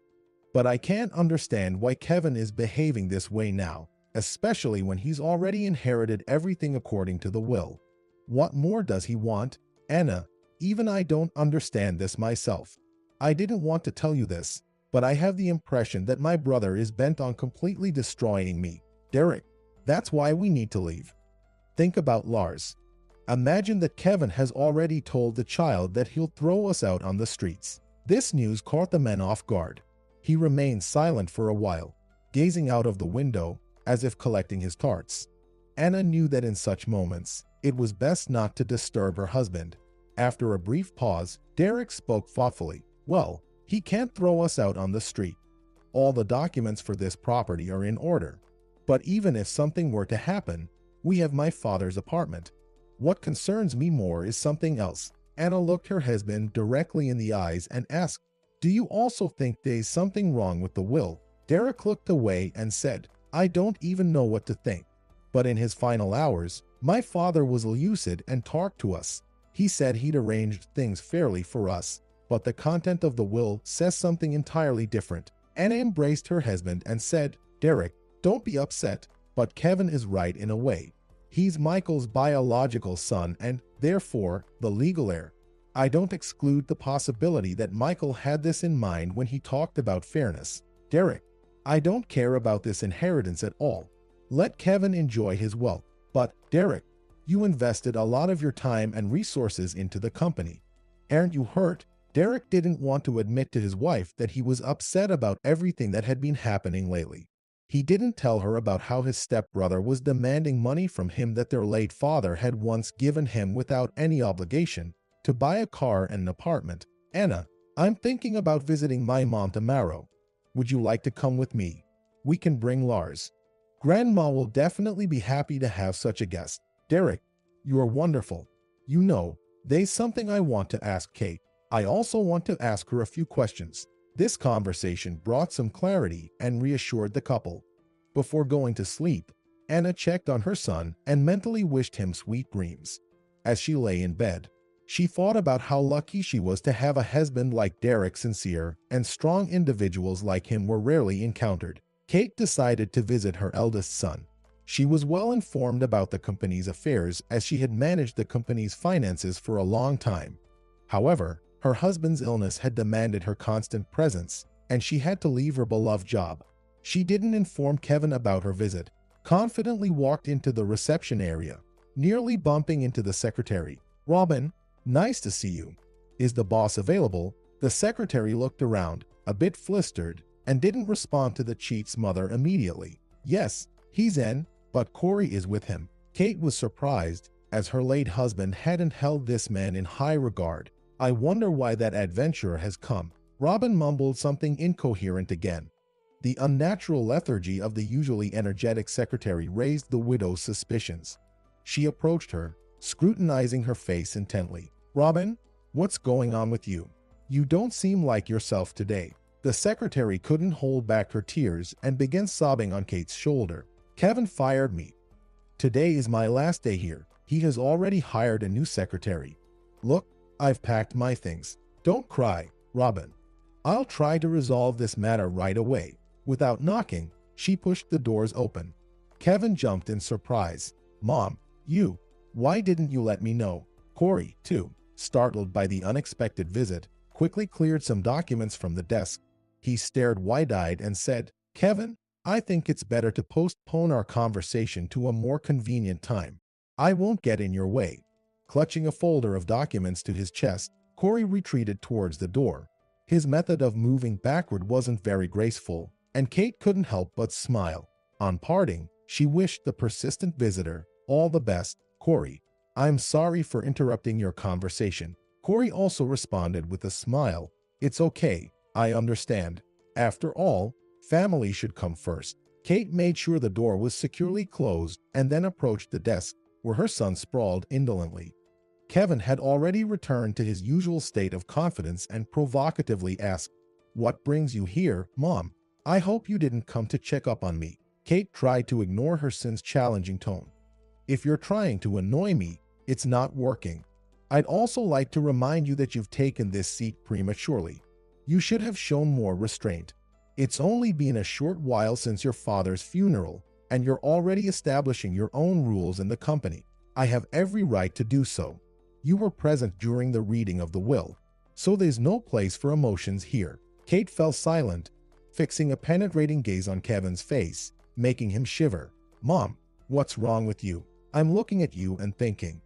But I can't understand why Kevin is behaving this way now, especially when he's already inherited everything according to the will. What more does he want? Anna, even I don't understand this myself. I didn't want to tell you this, but I have the impression that my brother is bent on completely destroying me. Derek, that's why we need to leave. Think about Lars. Imagine that Kevin has already told the child that he'll throw us out on the streets. This news caught the men off guard. He remained silent for a while, gazing out of the window as if collecting his thoughts. Anna knew that in such moments, it was best not to disturb her husband. After a brief pause, Derek spoke thoughtfully. Well, he can't throw us out on the street. All the documents for this property are in order. But even if something were to happen, we have my father's apartment. What concerns me more is something else. Anna looked her husband directly in the eyes and asked, do you also think there's something wrong with the will? Derek looked away and said, I don't even know what to think. But in his final hours, my father was lucid and talked to us. He said he'd arranged things fairly for us, but the content of the will says something entirely different. Anna embraced her husband and said, Derek, don't be upset, but Kevin is right in a way. He's Michael's biological son and, therefore, the legal heir. I don't exclude the possibility that Michael had this in mind when he talked about fairness. Derek, I don't care about this inheritance at all. Let Kevin enjoy his wealth. But, Derek, you invested a lot of your time and resources into the company. Aren't you hurt? Derek didn't want to admit to his wife that he was upset about everything that had been happening lately. He didn't tell her about how his stepbrother was demanding money from him that their late father had once given him without any obligation, to buy a car and an apartment. Anna, I'm thinking about visiting my mom tomorrow. Would you like to come with me? We can bring Lars. Grandma will definitely be happy to have such a guest. Derek, you are wonderful. You know, there's something I want to ask Kate. I also want to ask her a few questions. This conversation brought some clarity and reassured the couple. Before going to sleep, Anna checked on her son and mentally wished him sweet dreams. As she lay in bed, she thought about how lucky she was to have a husband like Derek. Sincere and strong individuals like him were rarely encountered. Kate decided to visit her eldest son. She was well informed about the company's affairs as she had managed the company's finances for a long time. However, her husband's illness had demanded her constant presence, and she had to leave her beloved job. She didn't inform Kevin about her visit, confidently walked into the reception area, nearly bumping into the secretary. Robin, nice to see you. Is the boss available? The secretary looked around, a bit flustered, and didn't respond to the chief's mother immediately. Yes, he's in, but Corey is with him. Kate was surprised, as her late husband hadn't held this man in high regard. I wonder why that adventurer has come. Robin mumbled something incoherent again. The unnatural lethargy of the usually energetic secretary raised the widow's suspicions. She approached her, scrutinizing her face intently. Robin, what's going on with you? You don't seem like yourself today. The secretary couldn't hold back her tears and began sobbing on Kate's shoulder. Kevin fired me. Today is my last day here. He has already hired a new secretary. Look, I've packed my things. Don't cry, Robin. I'll try to resolve this matter right away. Without knocking, she pushed the doors open. Kevin jumped in surprise. Mom, why didn't you let me know? Corey, too, startled by the unexpected visit, quickly cleared some documents from the desk. He stared wide-eyed and said, Kevin, I think it's better to postpone our conversation to a more convenient time. I won't get in your way. Clutching a folder of documents to his chest, Corey retreated towards the door. His method of moving backward wasn't very graceful, and Kate couldn't help but smile. On parting, she wished the persistent visitor all the best. Corey, I'm sorry for interrupting your conversation. Corey also responded with a smile. It's okay, I understand. After all, family should come first. Kate made sure the door was securely closed and then approached the desk, where her son sprawled indolently. Kevin had already returned to his usual state of confidence and provocatively asked, What brings you here, Mom? I hope you didn't come to check up on me. Kate tried to ignore her son's challenging tone. If you're trying to annoy me, it's not working. I'd also like to remind you that you've taken this seat prematurely. You should have shown more restraint. It's only been a short while since your father's funeral, and you're already establishing your own rules in the company. I have every right to do so. You were present during the reading of the will, so there's no place for emotions here. Kate fell silent, fixing a penetrating gaze on Kevin's face, making him shiver. Mom, what's wrong with you? I'm looking at you and thinking,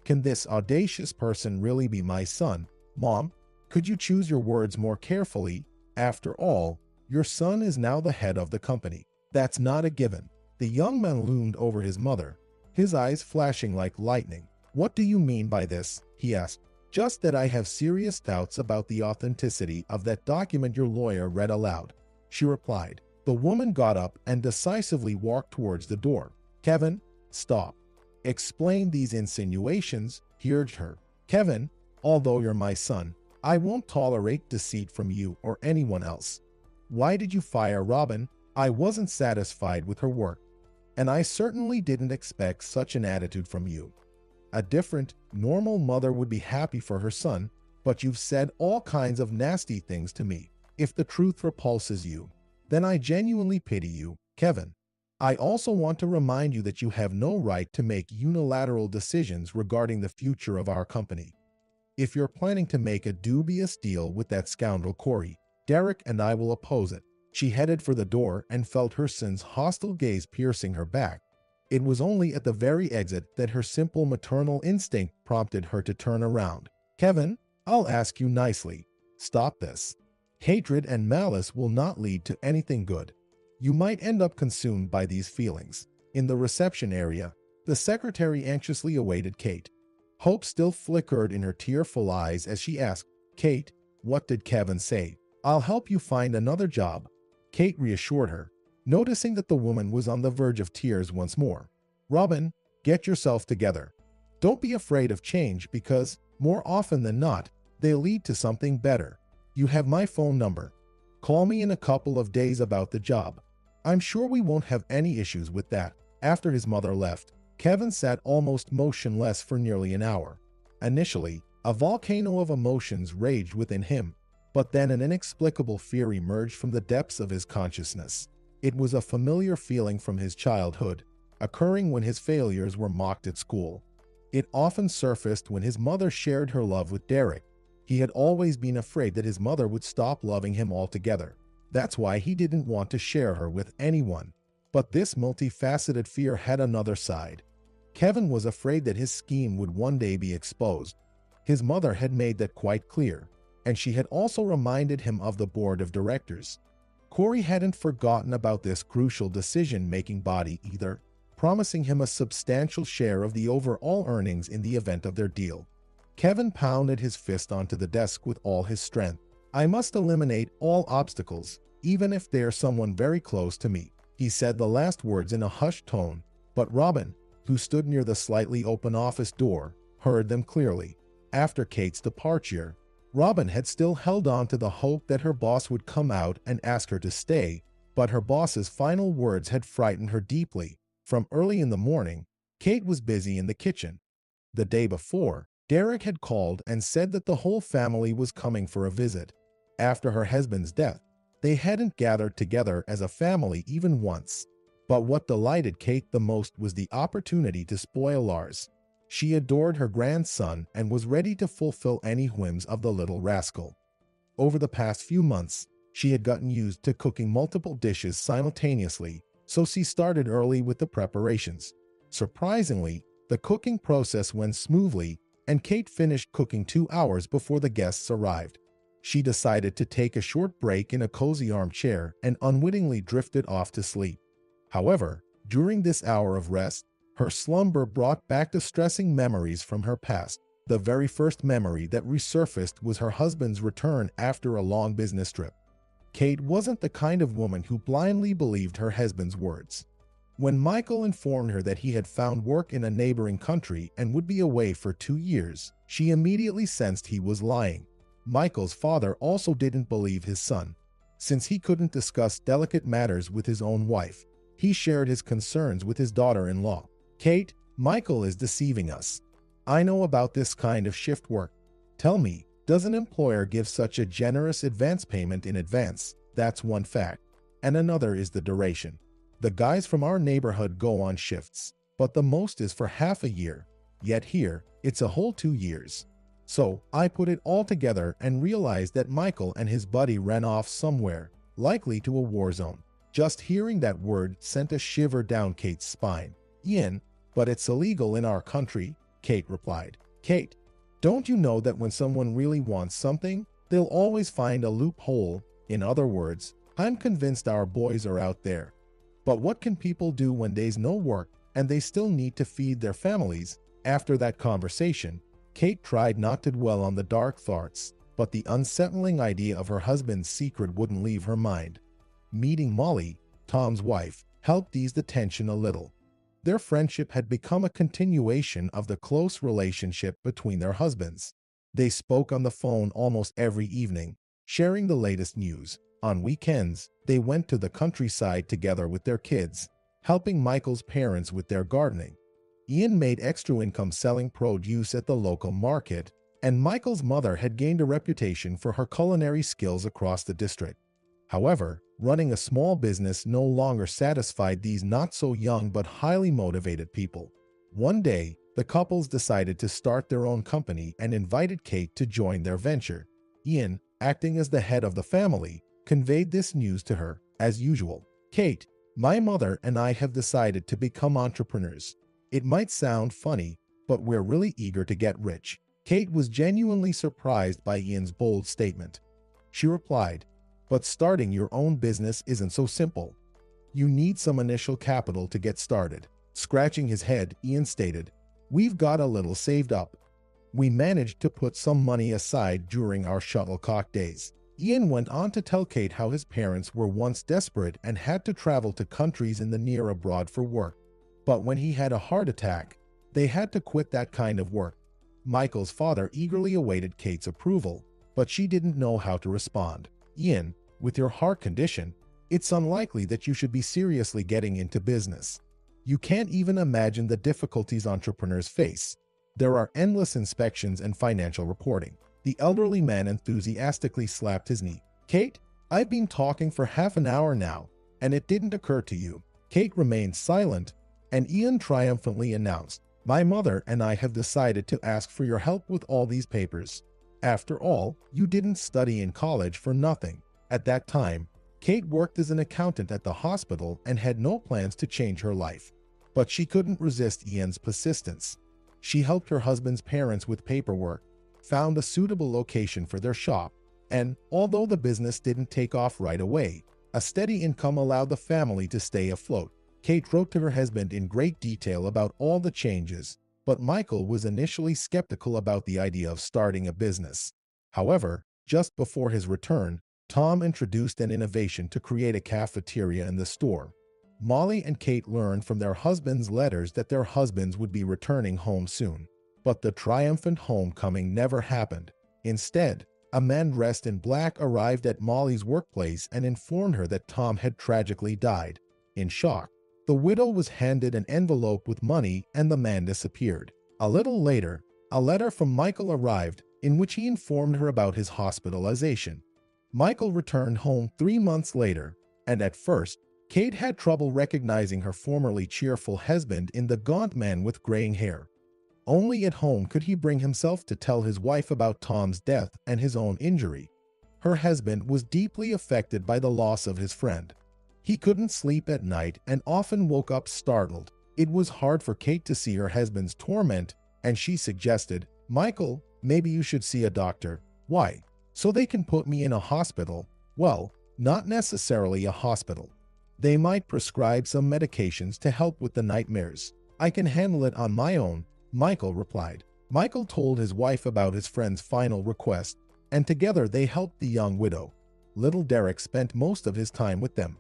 can this audacious person really be my son? Mom, could you choose your words more carefully? After all, your son is now the head of the company. That's not a given. The young man loomed over his mother, his eyes flashing like lightning. What do you mean by this? He asked. Just that I have serious doubts about the authenticity of that document your lawyer read aloud, she replied. The woman got up and decisively walked towards the door. Kevin, stop. Explain these insinuations, he urged her. Kevin, although you're my son, I won't tolerate deceit from you or anyone else. Why did you fire Robin? I wasn't satisfied with her work, and I certainly didn't expect such an attitude from you. A different, normal mother would be happy for her son, but you've said all kinds of nasty things to me. If the truth repulses you, then I genuinely pity you, Kevin. I also want to remind you that you have no right to make unilateral decisions regarding the future of our company. If you're planning to make a dubious deal with that scoundrel Corey, Derek and I will oppose it. She headed for the door and felt her son's hostile gaze piercing her back. It was only at the very exit that her simple maternal instinct prompted her to turn around. Kevin, I'll ask you nicely. Stop this. Hatred and malice will not lead to anything good. You might end up consumed by these feelings. In the reception area, the secretary anxiously awaited Kate. Hope still flickered in her tearful eyes as she asked, Kate, what did Kevin say? I'll help you find another job. Kate reassured her, noticing that the woman was on the verge of tears once more. Robin, get yourself together. Don't be afraid of change because, more often than not, they'll lead to something better. You have my phone number. Call me in a couple of days about the job. I'm sure we won't have any issues with that. After his mother left, Kevin sat almost motionless for nearly an hour. Initially, a volcano of emotions raged within him, but then an inexplicable fear emerged from the depths of his consciousness. It was a familiar feeling from his childhood, occurring when his failures were mocked at school. It often surfaced when his mother shared her love with Derek. He had always been afraid that his mother would stop loving him altogether. That's why he didn't want to share her with anyone. But this multifaceted fear had another side. Kevin was afraid that his scheme would one day be exposed. His mother had made that quite clear, and she had also reminded him of the board of directors. Corey hadn't forgotten about this crucial decision-making body either, promising him a substantial share of the overall earnings in the event of their deal. Kevin pounded his fist onto the desk with all his strength. I must eliminate all obstacles, even if they're someone very close to me. He said the last words in a hushed tone, but Robin, who stood near the slightly open office door, heard them clearly. After Kate's departure, Robin had still held on to the hope that her boss would come out and ask her to stay, but her boss's final words had frightened her deeply. From early in the morning, Kate was busy in the kitchen. The day before, Derek had called and said that the whole family was coming for a visit. After her husband's death, they hadn't gathered together as a family even once. But what delighted Kate the most was the opportunity to spoil Lars. She adored her grandson and was ready to fulfill any whims of the little rascal. Over the past few months, she had gotten used to cooking multiple dishes simultaneously, so she started early with the preparations. Surprisingly, the cooking process went smoothly, and Kate finished cooking 2 hours before the guests arrived. She decided to take a short break in a cozy armchair and unwittingly drifted off to sleep. However, during this hour of rest, her slumber brought back distressing memories from her past. The very first memory that resurfaced was her husband's return after a long business trip. Kate wasn't the kind of woman who blindly believed her husband's words. When Michael informed her that he had found work in a neighboring country and would be away for 2 years, she immediately sensed he was lying. Michael's father also didn't believe his son. Since he couldn't discuss delicate matters with his own wife, he shared his concerns with his daughter-in-law. "Kate, Michael is deceiving us. I know about this kind of shift work. Tell me, does an employer give such a generous advance payment in advance? That's one fact. And another is the duration. The guys from our neighborhood go on shifts, but the most is for half a year. Yet here, it's a whole 2 years. So I put it all together and realized that Michael and his buddy ran off somewhere, likely to a war zone." Just hearing that word sent a shiver down Kate's spine. "Ian, but it's illegal in our country," Kate replied. "Kate, don't you know that when someone really wants something, they'll always find a loophole? In other words, I'm convinced our boys are out there. But what can people do when there's no work and they still need to feed their families?" After that conversation, Kate tried not to dwell on the dark thoughts, but the unsettling idea of her husband's secret wouldn't leave her mind. Meeting Molly, Tom's wife, helped ease the tension a little. Their friendship had become a continuation of the close relationship between their husbands. They spoke on the phone almost every evening, sharing the latest news. On weekends, they went to the countryside together with their kids, helping Michael's parents with their gardening. Ian made extra income selling produce at the local market, and Michael's mother had gained a reputation for her culinary skills across the district. However, running a small business no longer satisfied these not-so-young but highly motivated people. One day, the couples decided to start their own company and invited Kate to join their venture. Ian, acting as the head of the family, conveyed this news to her, as usual. "Kate, my mother and I have decided to become entrepreneurs. It might sound funny, but we're really eager to get rich." Kate was genuinely surprised by Ian's bold statement. She replied, "But starting your own business isn't so simple. You need some initial capital to get started." Scratching his head, Ian stated, "We've got a little saved up. We managed to put some money aside during our shuttlecock days." Ian went on to tell Kate how his parents were once desperate and had to travel to countries in the near abroad for work. But when he had a heart attack, they had to quit that kind of work. Michael's father eagerly awaited Kate's approval, but she didn't know how to respond. "Ian, with your heart condition, it's unlikely that you should be seriously getting into business. You can't even imagine the difficulties entrepreneurs face. There are endless inspections and financial reporting." The elderly man enthusiastically slapped his knee. "Kate, I've been talking for half an hour now, and it didn't occur to you." Kate remained silent, and Ian triumphantly announced, "My mother and I have decided to ask for your help with all these papers. After all, you didn't study in college for nothing." At that time, Kate worked as an accountant at the hospital and had no plans to change her life. But she couldn't resist Ian's persistence. She helped her husband's parents with paperwork, found a suitable location for their shop, and, although the business didn't take off right away, a steady income allowed the family to stay afloat. Kate wrote to her husband in great detail about all the changes, but Michael was initially skeptical about the idea of starting a business. However, just before his return, Tom introduced an innovation to create a cafeteria in the store. Molly and Kate learned from their husbands' letters that their husbands would be returning home soon. But the triumphant homecoming never happened. Instead, a man dressed in black arrived at Molly's workplace and informed her that Tom had tragically died. In shock, the widow was handed an envelope with money and the man disappeared. A little later, a letter from Michael arrived in which he informed her about his hospitalization. Michael returned home 3 months later, and at first, Kate had trouble recognizing her formerly cheerful husband in the gaunt man with graying hair. Only at home could he bring himself to tell his wife about Tom's death and his own injury. Her husband was deeply affected by the loss of his friend. He couldn't sleep at night and often woke up startled. It was hard for Kate to see her husband's torment, and she suggested, "Michael, maybe you should see a doctor." "Why? So they can put me in a hospital?" "Well, not necessarily a hospital. They might prescribe some medications to help with the nightmares. I can handle it on my own," Michael replied. Michael told his wife about his friend's final request, and together they helped the young widow. Little Derek spent most of his time with them.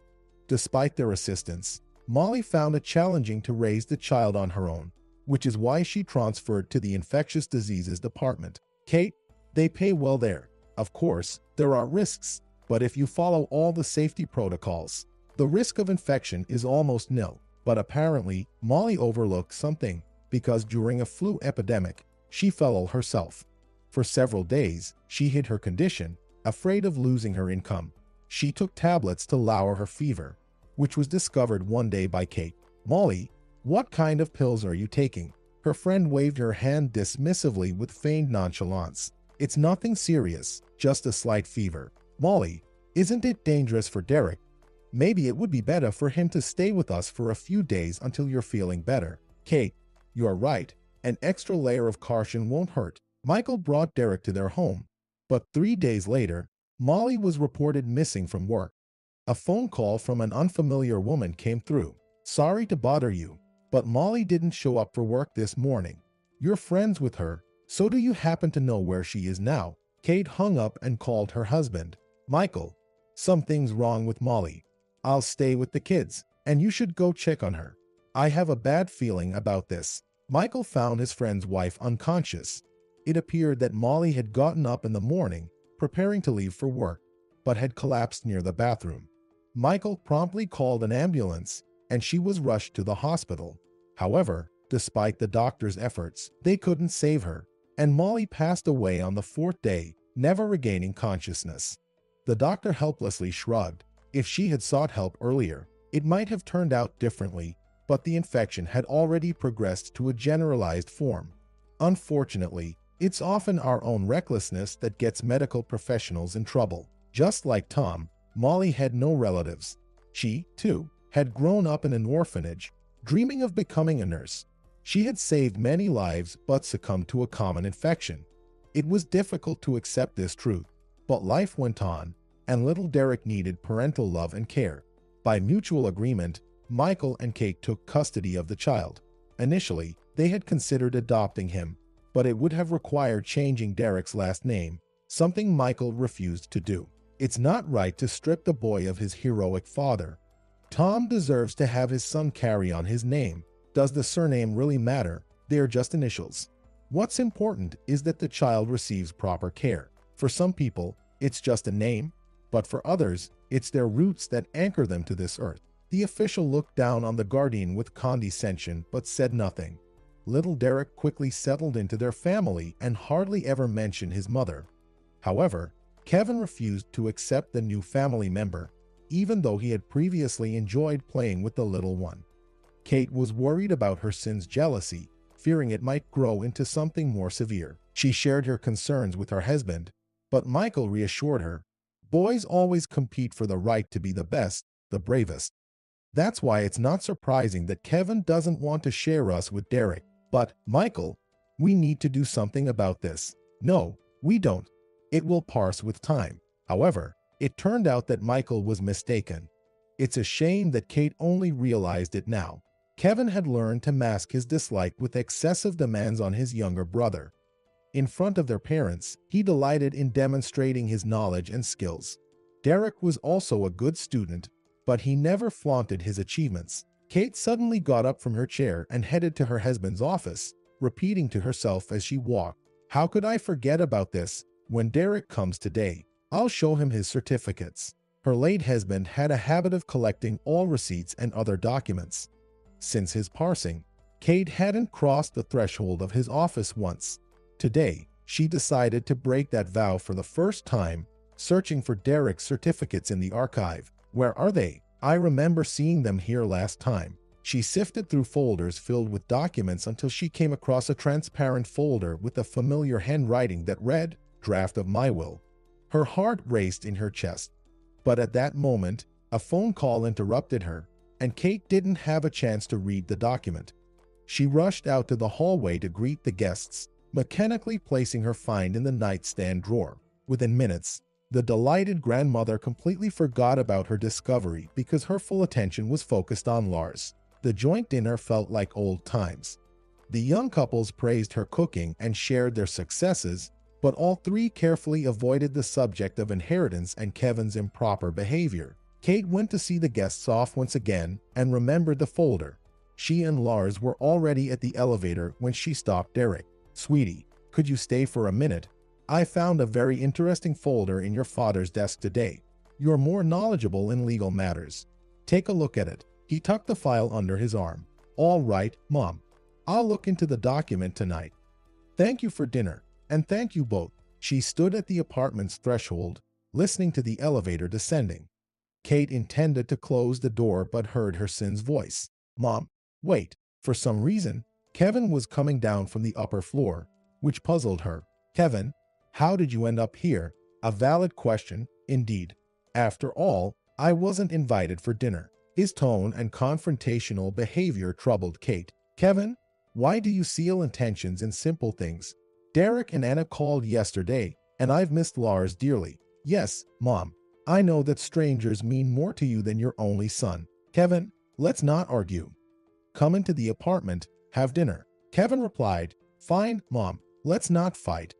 Despite their assistance, Molly found it challenging to raise the child on her own, which is why she transferred to the infectious diseases department. "Kate, they pay well there. Of course, there are risks, but if you follow all the safety protocols, the risk of infection is almost nil." But apparently, Molly overlooked something, because during a flu epidemic, she fell ill herself. For several days, she hid her condition, afraid of losing her income. She took tablets to lower her fever, which was discovered one day by Kate. "Molly, what kind of pills are you taking?" Her friend waved her hand dismissively with feigned nonchalance. "It's nothing serious, just a slight fever." "Molly, isn't it dangerous for Derek? Maybe it would be better for him to stay with us for a few days until you're feeling better." "Kate, you're right. An extra layer of caution won't hurt." Michael brought Derek to their home, but 3 days later, Molly was reported missing from work. A phone call from an unfamiliar woman came through. "Sorry to bother you, but Molly didn't show up for work this morning. You're friends with her, so do you happen to know where she is now?" Kate hung up and called her husband. "Michael, something's wrong with Molly. I'll stay with the kids, and you should go check on her. I have a bad feeling about this." Michael found his friend's wife unconscious. It appeared that Molly had gotten up in the morning, preparing to leave for work, but had collapsed near the bathroom. Michael promptly called an ambulance, and she was rushed to the hospital. However, despite the doctor's efforts, they couldn't save her, and Molly passed away on the 4th day, never regaining consciousness. The doctor helplessly shrugged. If she had sought help earlier, it might have turned out differently, but the infection had already progressed to a generalized form. Unfortunately, it's often our own recklessness that gets medical professionals in trouble. Just like Tom, Molly had no relatives. She, too, had grown up in an orphanage, dreaming of becoming a nurse. She had saved many lives but succumbed to a common infection. It was difficult to accept this truth, but life went on, and little Derek needed parental love and care. By mutual agreement, Michael and Kate took custody of the child. Initially, they had considered adopting him, but it would have required changing Derek's last name, something Michael refused to do. It's not right to strip the boy of his heroic father. Tom deserves to have his son carry on his name. Does the surname really matter? They're just initials. What's important is that the child receives proper care. For some people, it's just a name, but for others, it's their roots that anchor them to this earth. The official looked down on the guardian with condescension but said nothing. Little Derek quickly settled into their family and hardly ever mentioned his mother. However, Kevin refused to accept the new family member, even though he had previously enjoyed playing with the little one. Kate was worried about her son's jealousy, fearing it might grow into something more severe. She shared her concerns with her husband, but Michael reassured her. Boys always compete for the right to be the best, the bravest. That's why it's not surprising that Kevin doesn't want to share us with Derek. But, Michael, we need to do something about this. No, we don't. It will pass with time. However, it turned out that Michael was mistaken. It's a shame that Kate only realized it now. Kevin had learned to mask his dislike with excessive demands on his younger brother. In front of their parents, he delighted in demonstrating his knowledge and skills. Derek was also a good student, but he never flaunted his achievements. Kate suddenly got up from her chair and headed to her husband's office, repeating to herself as she walked, "How could I forget about this? When Derek comes today, I'll show him his certificates. Her late husband had a habit of collecting all receipts and other documents. Since his passing, Kate hadn't crossed the threshold of his office once. Today, she decided to break that vow for the first time, searching for Derek's certificates in the archive. Where are they? I remember seeing them here last time. She sifted through folders filled with documents until she came across a transparent folder with a familiar handwriting that read, "Draft of my will." Her heart raced in her chest. But at that moment, a phone call interrupted her, and Kate didn't have a chance to read the document. She rushed out to the hallway to greet the guests, mechanically placing her find in the nightstand drawer. Within minutes, the delighted grandmother completely forgot about her discovery because her full attention was focused on Lars. The joint dinner felt like old times. The young couples praised her cooking and shared their successes, but all three carefully avoided the subject of inheritance and Kevin's improper behavior. Kate went to see the guests off once again and remembered the folder. She and Lars were already at the elevator when she stopped Derek. "Sweetie, could you stay for a minute? I found a very interesting folder in your father's desk today. You're more knowledgeable in legal matters. Take a look at it." He tucked the file under his arm. "All right, Mom. I'll look into the document tonight. Thank you for dinner, and thank you both." She stood at the apartment's threshold, listening to the elevator descending. Kate intended to close the door but heard her son's voice. "Mom, wait." For some reason, Kevin was coming down from the upper floor, which puzzled her. "Kevin, how did you end up here?" A valid question, indeed. After all, I wasn't invited for dinner. His tone and confrontational behavior troubled Kate. "Kevin, why do you seal intentions in simple things? Derek and Anna called yesterday, and I've missed Lars dearly." "Yes, Mom. I know that strangers mean more to you than your only son. Kevin, let's not argue. Come into the apartment, have dinner." Kevin replied, "Fine, Mom. Let's not fight.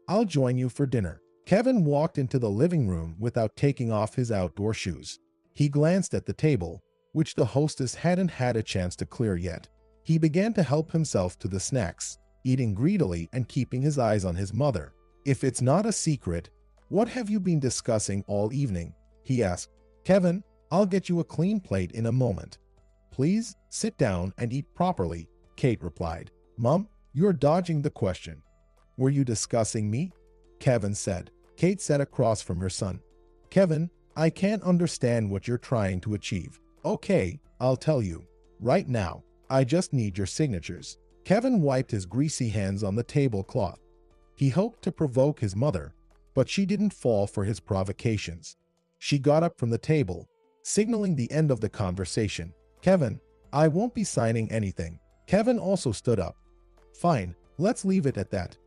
I'll join you for dinner." Kevin walked into the living room without taking off his outdoor shoes. He glanced at the table, which the hostess hadn't had a chance to clear yet. He began to help himself to the snacks, eating greedily and keeping his eyes on his mother. "If it's not a secret, what have you been discussing all evening?" he asked. "Kevin, I'll get you a clean plate in a moment. Please sit down and eat properly," Kate replied. "Mom, you're dodging the question." "Were you discussing me?" Kevin said. Kate sat across from her son. "Kevin, I can't understand what you're trying to achieve." "Okay, I'll tell you. Right now, I just need your signatures." Kevin wiped his greasy hands on the tablecloth. He hoped to provoke his mother, but she didn't fall for his provocations. She got up from the table, signaling the end of the conversation. "Kevin, I won't be signing anything." Kevin also stood up. "Fine, let's leave it at that.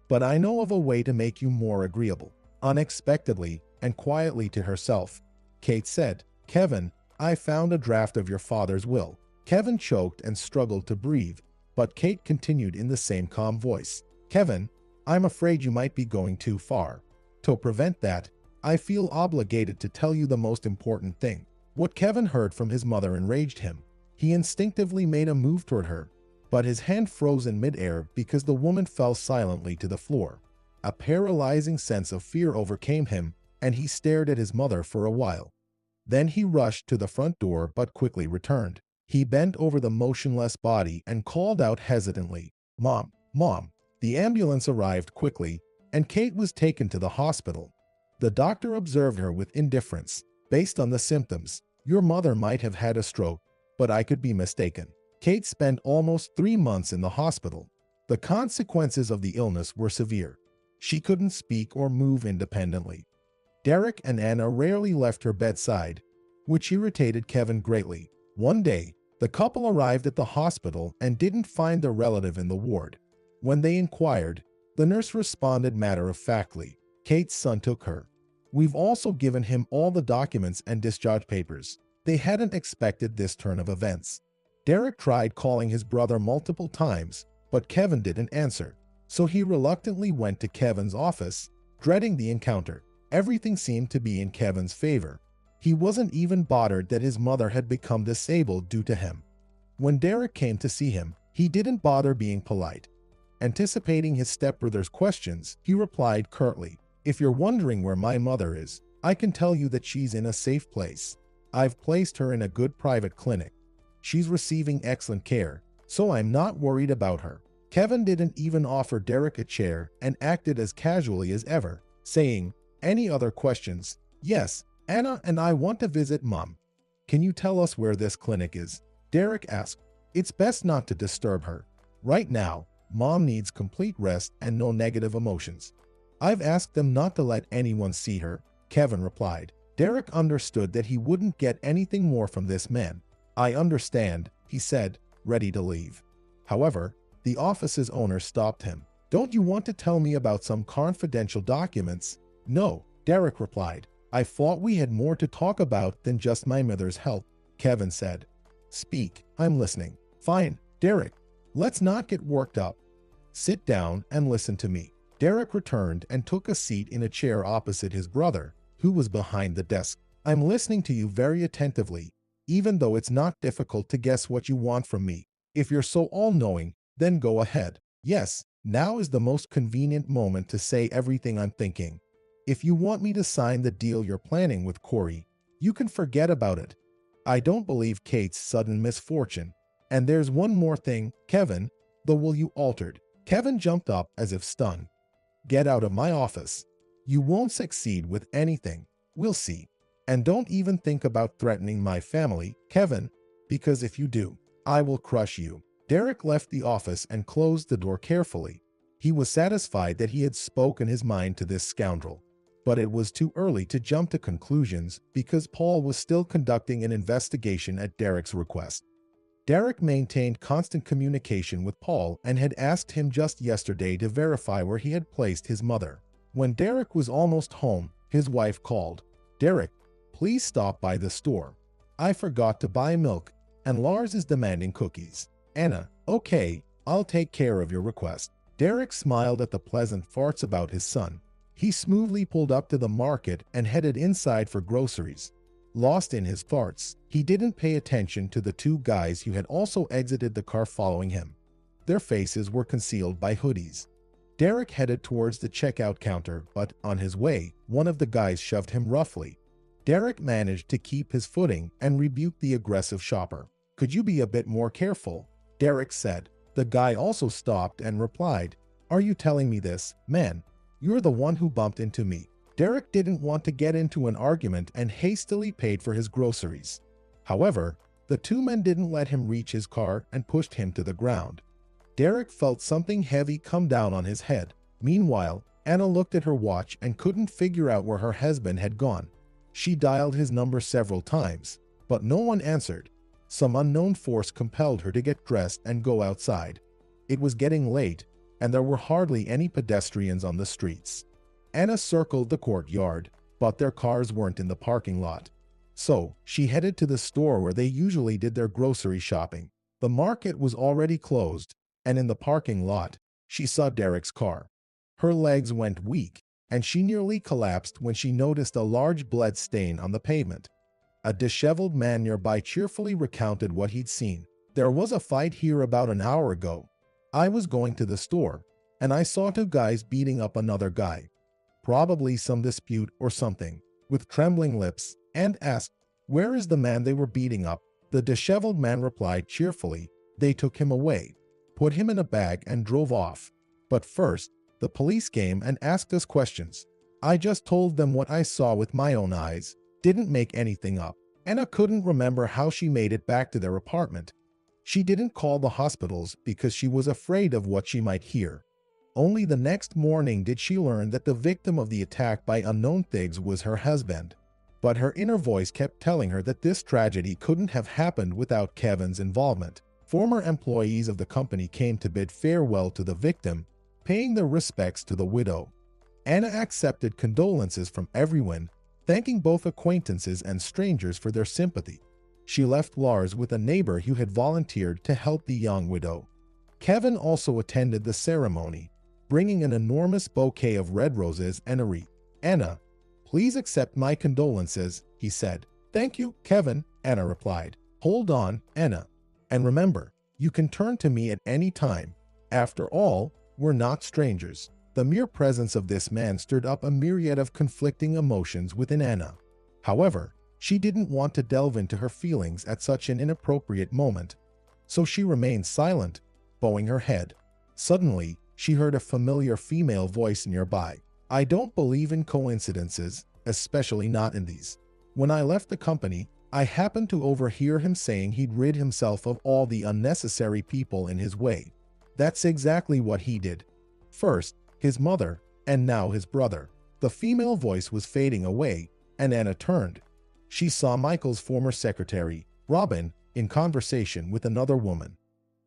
But I know of a way to make you more agreeable." Unexpectedly and quietly to herself, Kate said, "Kevin, I found a draft of your father's will." Kevin choked and struggled to breathe, but Kate continued in the same calm voice. "Kevin, I'm afraid you might be going too far. To prevent that, I feel obligated to tell you the most important thing." What Kevin heard from his mother enraged him. He instinctively made a move toward her, but his hand froze in midair because the woman fell silently to the floor. A paralyzing sense of fear overcame him, and he stared at his mother for a while. Then he rushed to the front door but quickly returned. He bent over the motionless body and called out hesitantly, "Mom, Mom." The ambulance arrived quickly, and Kate was taken to the hospital. The doctor observed her with indifference. "Based on the symptoms, your mother might have had a stroke, but I could be mistaken." Kate spent almost 3 months in the hospital. The consequences of the illness were severe. She couldn't speak or move independently. Derek and Anna rarely left her bedside, which irritated Kevin greatly. One day, the couple arrived at the hospital and didn't find their relative in the ward. When they inquired, the nurse responded matter-of-factly, "Kate's son took her. We've also given him all the documents and discharge papers." They hadn't expected this turn of events. Derek tried calling his brother multiple times, but Kevin didn't answer, so he reluctantly went to Kevin's office, dreading the encounter. Everything seemed to be in Kevin's favor. He wasn't even bothered that his mother had become disabled due to him. When Derek came to see him, he didn't bother being polite. Anticipating his stepbrother's questions, he replied curtly, If you're wondering where my mother is, I can tell you that she's in a safe place. I've placed her in a good private clinic. She's receiving excellent care, so I'm not worried about her." Kevin didn't even offer Derek a chair and acted as casually as ever, saying, "Any other questions?" "Yes, Anna and I want to visit Mom." "Can you tell us where this clinic is?" Derek asked. "It's best not to disturb her. Right now, Mom needs complete rest and no negative emotions." "I've asked them not to let anyone see her," Kevin replied. Derek understood that he wouldn't get anything more from this man. "I understand," he said, ready to leave. However, the office's owner stopped him. "Don't you want to tell me about some confidential documents?" "No," Derek replied. "I thought we had more to talk about than just my mother's health," Kevin said. "Speak, I'm listening." "Fine, Derek. Let's not get worked up. Sit down and listen to me." Derek returned and took a seat in a chair opposite his brother, who was behind the desk. "I'm listening to you very attentively, even though it's not difficult to guess what you want from me. If you're so all-knowing, then go ahead." "Yes, now is the most convenient moment to say everything I'm thinking. If you want me to sign the deal you're planning with Corey, you can forget about it. I don't believe Kate's sudden misfortune. And there's one more thing, Kevin, the will you altered." Kevin jumped up as if stunned. "Get out of my office. You won't succeed with anything. We'll see. And don't even think about threatening my family, Kevin, because if you do, I will crush you." Derek left the office and closed the door carefully. He was satisfied that he had spoken his mind to this scoundrel. But it was too early to jump to conclusions because Paul was still conducting an investigation at Derek's request. Derek maintained constant communication with Paul and had asked him just yesterday to verify where he had placed his mother. When Derek was almost home, his wife called. "Derek, please stop by the store. I forgot to buy milk, and Lars is demanding cookies." "Anna, okay, I'll take care of your request." Derek smiled at the pleasant farts about his son. He smoothly pulled up to the market and headed inside for groceries. Lost in his farts, he didn't pay attention to the two guys who had also exited the car following him. Their faces were concealed by hoodies. Derek headed towards the checkout counter, but on his way, one of the guys shoved him roughly. Derek managed to keep his footing and rebuked the aggressive shopper. "Could you be a bit more careful?" Derek said. The guy also stopped and replied, "Are you telling me this, man? You're the one who bumped into me." Derek didn't want to get into an argument and hastily paid for his groceries. However, the two men didn't let him reach his car and pushed him to the ground. Derek felt something heavy come down on his head. Meanwhile, Anna looked at her watch and couldn't figure out where her husband had gone. She dialed his number several times, but no one answered. Some unknown force compelled her to get dressed and go outside. It was getting late, and there were hardly any pedestrians on the streets. Anna circled the courtyard, but their cars weren't in the parking lot. So, she headed to the store where they usually did their grocery shopping. The market was already closed, and in the parking lot, she saw Derek's car. Her legs went weak, and she nearly collapsed when she noticed a large blood stain on the pavement. A disheveled man nearby cheerfully recounted what he'd seen. "There was a fight here about an hour ago. I was going to the store, and I saw two guys beating up another guy. Probably some dispute or something." With trembling lips, Anne asked, "Where is the man they were beating up?" The disheveled man replied cheerfully, "They took him away, put him in a bag and drove off. But first, the police came and asked us questions. I just told them what I saw with my own eyes. Didn't make anything up." Anna couldn't remember how she made it back to their apartment. She didn't call the hospitals because she was afraid of what she might hear. Only the next morning did she learn that the victim of the attack by unknown thugs was her husband. But her inner voice kept telling her that this tragedy couldn't have happened without Kevin's involvement. Former employees of the company came to bid farewell to the victim, paying their respects to the widow. Anna accepted condolences from everyone, thanking both acquaintances and strangers for their sympathy. She left Lars with a neighbor who had volunteered to help the young widow. Kevin also attended the ceremony, bringing an enormous bouquet of red roses and a wreath. "Anna, please accept my condolences," he said. "Thank you, Kevin," Anna replied. "Hold on, Anna. And remember, you can turn to me at any time. After all, we're not strangers." The mere presence of this man stirred up a myriad of conflicting emotions within Anna. However, she didn't want to delve into her feelings at such an inappropriate moment, so she remained silent, bowing her head. Suddenly, she heard a familiar female voice nearby. "I don't believe in coincidences, especially not in these. When I left the company, I happened to overhear him saying he'd rid himself of all the unnecessary people in his way. That's exactly what he did. First, his mother, and now his brother." The female voice was fading away, and Anna turned. She saw Michael's former secretary, Robin, in conversation with another woman.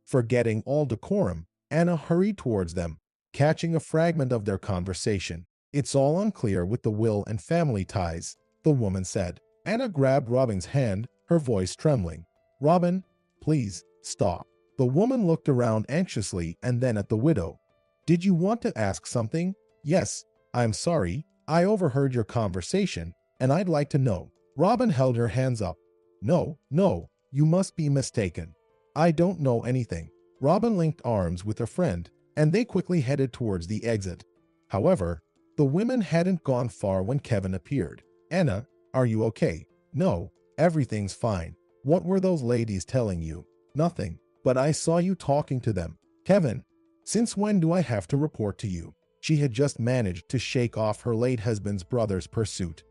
Forgetting all decorum, Anna hurried towards them, catching a fragment of their conversation. "It's all unclear with the will and family ties," the woman said. Anna grabbed Robin's hand, her voice trembling. "Robin, please, stop." The woman looked around anxiously and then at the widow. "Did you want to ask something?" "Yes, I'm sorry, I overheard your conversation, and I'd like to know." Robin held her hands up. No, you must be mistaken. I don't know anything." Robin linked arms with a friend, and they quickly headed towards the exit. However, the women hadn't gone far when Kevin appeared. "Anna, are you okay?" "No, everything's fine." "What were those ladies telling you?" "Nothing, but I saw you talking to them." "Kevin, since when do I have to report to you?" She had just managed to shake off her late husband's brother's pursuit.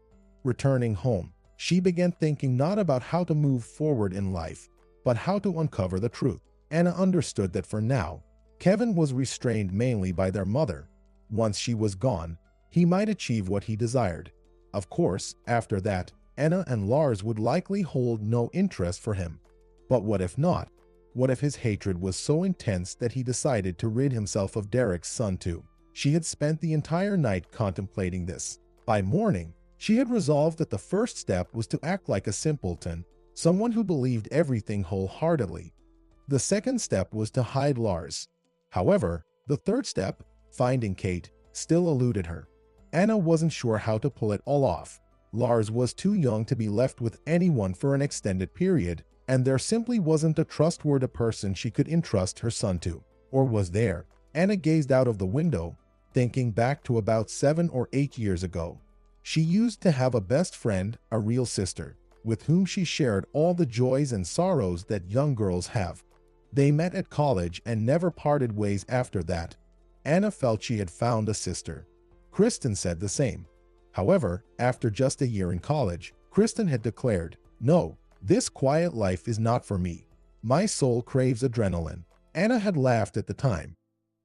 Returning home, she began thinking not about how to move forward in life, but how to uncover the truth. Anna understood that for now, Kevin was restrained mainly by their mother. Once she was gone, he might achieve what he desired. Of course, after that, Anna and Lars would likely hold no interest for him. But what if not? What if his hatred was so intense that he decided to rid himself of Derek's son too? She had spent the entire night contemplating this. By morning, she had resolved that the first step was to act like a simpleton, someone who believed everything wholeheartedly. The second step was to hide Lars. However, the third step, finding Kate, still eluded her. Anna wasn't sure how to pull it all off. Lars was too young to be left with anyone for an extended period, and there simply wasn't a trustworthy person she could entrust her son to. Or was there? Anna gazed out of the window, thinking back to about 7 or 8 years ago. She used to have a best friend, a real sister, with whom she shared all the joys and sorrows that young girls have. They met at college and never parted ways after that. Anna felt she had found a sister. Kristen said the same. However, after just a year in college, Kristen had declared, "No, this quiet life is not for me. My soul craves adrenaline." Anna had laughed at the time.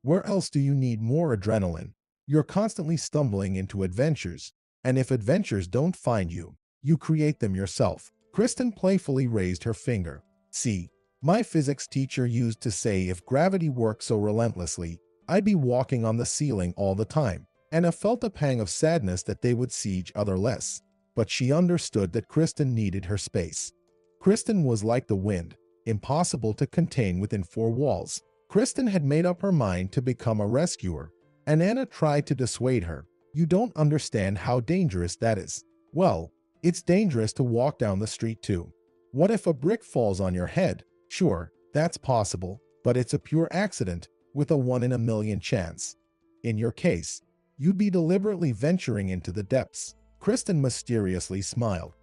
Where else do you need more adrenaline? You're constantly stumbling into adventures, and if adventures don't find you, you create them yourself. Kristen playfully raised her finger. "See, my physics teacher used to say if gravity worked so relentlessly, I'd be walking on the ceiling all the time." Anna felt a pang of sadness that they would see each other less, but she understood that Kristen needed her space. Kristen was like the wind, impossible to contain within 4 walls. Kristen had made up her mind to become a rescuer, and Anna tried to dissuade her. "You don't understand how dangerous that is." "Well, it's dangerous to walk down the street too. What if a brick falls on your head?" "Sure, that's possible, but it's a pure accident with a 1 in a million chance. In your case, you'd be deliberately venturing into the depths." Kristen mysteriously smiled.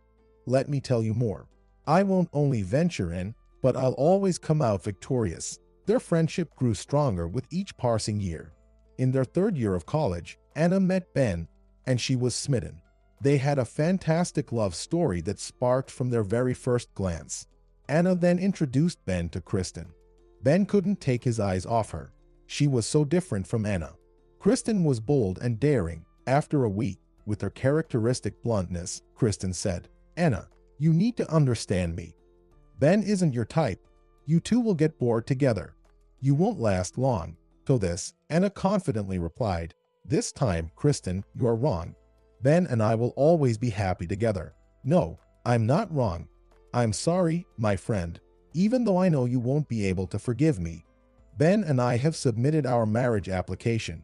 "Let me tell you more. I won't only venture in, but I'll always come out victorious." Their friendship grew stronger with each passing year. In their 3rd year of college, Anna met Ben, and she was smitten. They had a fantastic love story that sparked from their very first glance. Anna then introduced Ben to Kristen. Ben couldn't take his eyes off her. She was so different from Anna. Kristen was bold and daring. After a week, with her characteristic bluntness, Kristen said, "Anna, you need to understand me. Ben isn't your type. You two will get bored together. You won't last long." To this, Anna confidently replied, "This time, Kristen, you're wrong. Ben and I will always be happy together." "No, I'm not wrong. I'm sorry, my friend, even though I know you won't be able to forgive me. Ben and I have submitted our marriage application.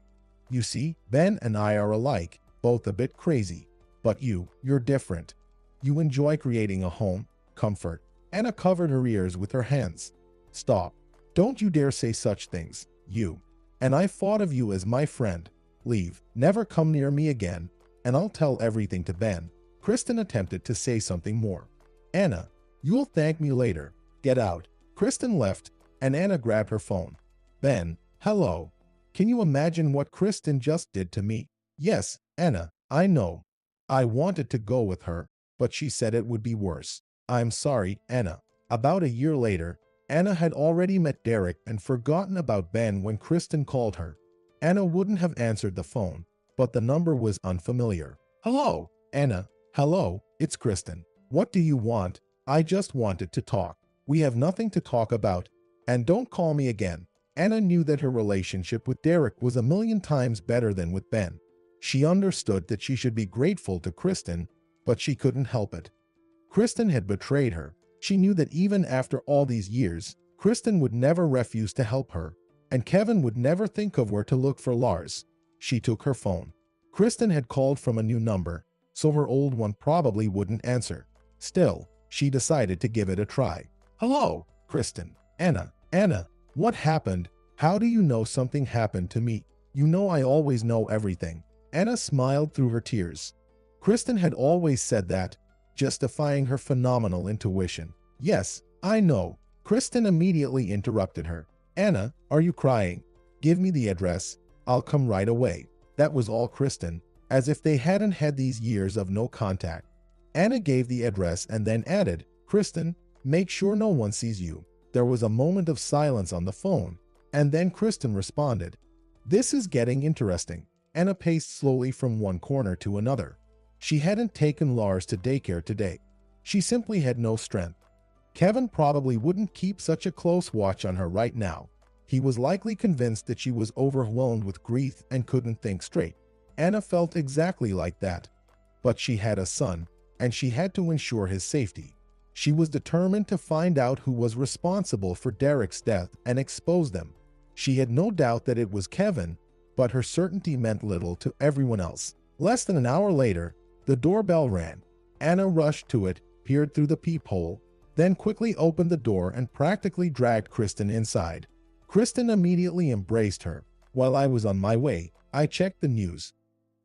You see, Ben and I are alike, both a bit crazy. But you're different. You enjoy creating a home, comfort." Anna covered her ears with her hands. "Stop. Don't you dare say such things, you. And I thought of you as my friend. Leave. Never come near me again, and I'll tell everything to Ben. Kristen attempted to say something more. Anna, you'll thank me later. Get out. Kristen left, and Anna grabbed her phone. Ben, hello. Can you imagine what Kristen just did to me? Yes, Anna, I know. I wanted to go with her, but she said it would be worse. I'm sorry, Anna. About a year later, Anna had already met Derek and forgotten about Ben when Kristen called her. Anna wouldn't have answered the phone, but the number was unfamiliar. Hello, Anna. Hello, it's Kristen. What do you want? I just wanted to talk. We have nothing to talk about, and don't call me again. Anna knew that her relationship with Derek was a million times better than with Ben. She understood that she should be grateful to Kristen, but she couldn't help it. Kristen had betrayed her. She knew that even after all these years, Kristen would never refuse to help her, and Kevin would never think of where to look for Lars. She took her phone. Kristen had called from a new number, so her old one probably wouldn't answer. Still, she decided to give it a try. Hello, Kristen. Anna. Anna, what happened? How do you know something happened to me? You know I always know everything. Anna smiled through her tears. Kristen had always said that, justifying her phenomenal intuition. Yes, I know. Kristen immediately interrupted her. Anna, are you crying? Give me the address. I'll come right away. That was all Kristen, as if they hadn't had these years of no contact. Anna gave the address and then added, Kristen, make sure no one sees you. There was a moment of silence on the phone, and then Kristen responded. This is getting interesting. Anna paced slowly from one corner to another. She hadn't taken Lars to daycare today. She simply had no strength. Kevin probably wouldn't keep such a close watch on her right now. He was likely convinced that she was overwhelmed with grief and couldn't think straight. Anna felt exactly like that. But she had a son, and she had to ensure his safety. She was determined to find out who was responsible for Derek's death and expose them. She had no doubt that it was Kevin, but her certainty meant little to everyone else. Less than an hour later, the doorbell rang. Anna rushed to it, peered through the peephole, then quickly opened the door and practically dragged Kristen inside. Kristen immediately embraced her. While I was on my way, I checked the news.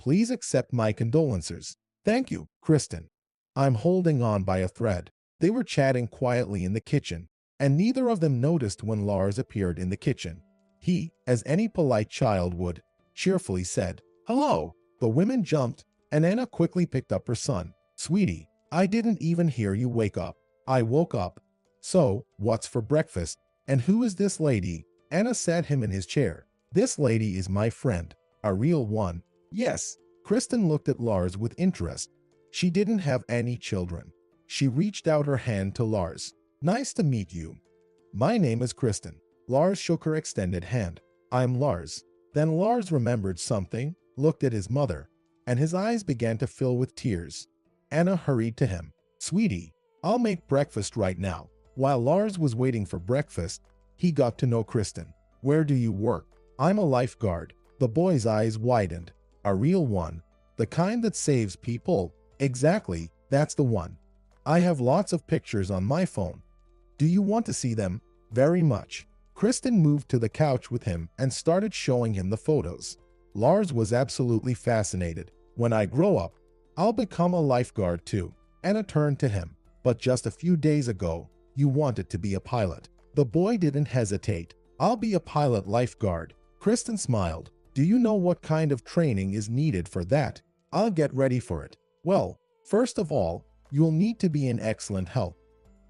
Please accept my condolences. Thank you, Kristen. I'm holding on by a thread. They were chatting quietly in the kitchen, and neither of them noticed when Lars appeared in the kitchen. He, as any polite child would, cheerfully said, Hello. The women jumped, and Anna quickly picked up her son. Sweetie, I didn't even hear you wake up. I woke up. So, what's for breakfast? And who is this lady? Anna sat him in his chair. This lady is my friend. A real one. Yes. Kristen looked at Lars with interest. She didn't have any children. She reached out her hand to Lars. Nice to meet you. My name is Kristen. Lars shook her extended hand. I'm Lars. Then Lars remembered something, looked at his mother, and his eyes began to fill with tears. Anna hurried to him. Sweetie, I'll make breakfast right now. While Lars was waiting for breakfast, he got to know Kristen. Where do you work? I'm a lifeguard. The boy's eyes widened. A real one. The kind that saves people. Exactly, that's the one. I have lots of pictures on my phone. Do you want to see them? Very much. Kristen moved to the couch with him and started showing him the photos. Lars was absolutely fascinated. When I grow up, I'll become a lifeguard too. Anna turned to him. But just a few days ago, you wanted to be a pilot. The boy didn't hesitate. I'll be a pilot lifeguard. Kristen smiled. Do you know what kind of training is needed for that? I'll get ready for it. Well, first of all, you'll need to be in excellent health.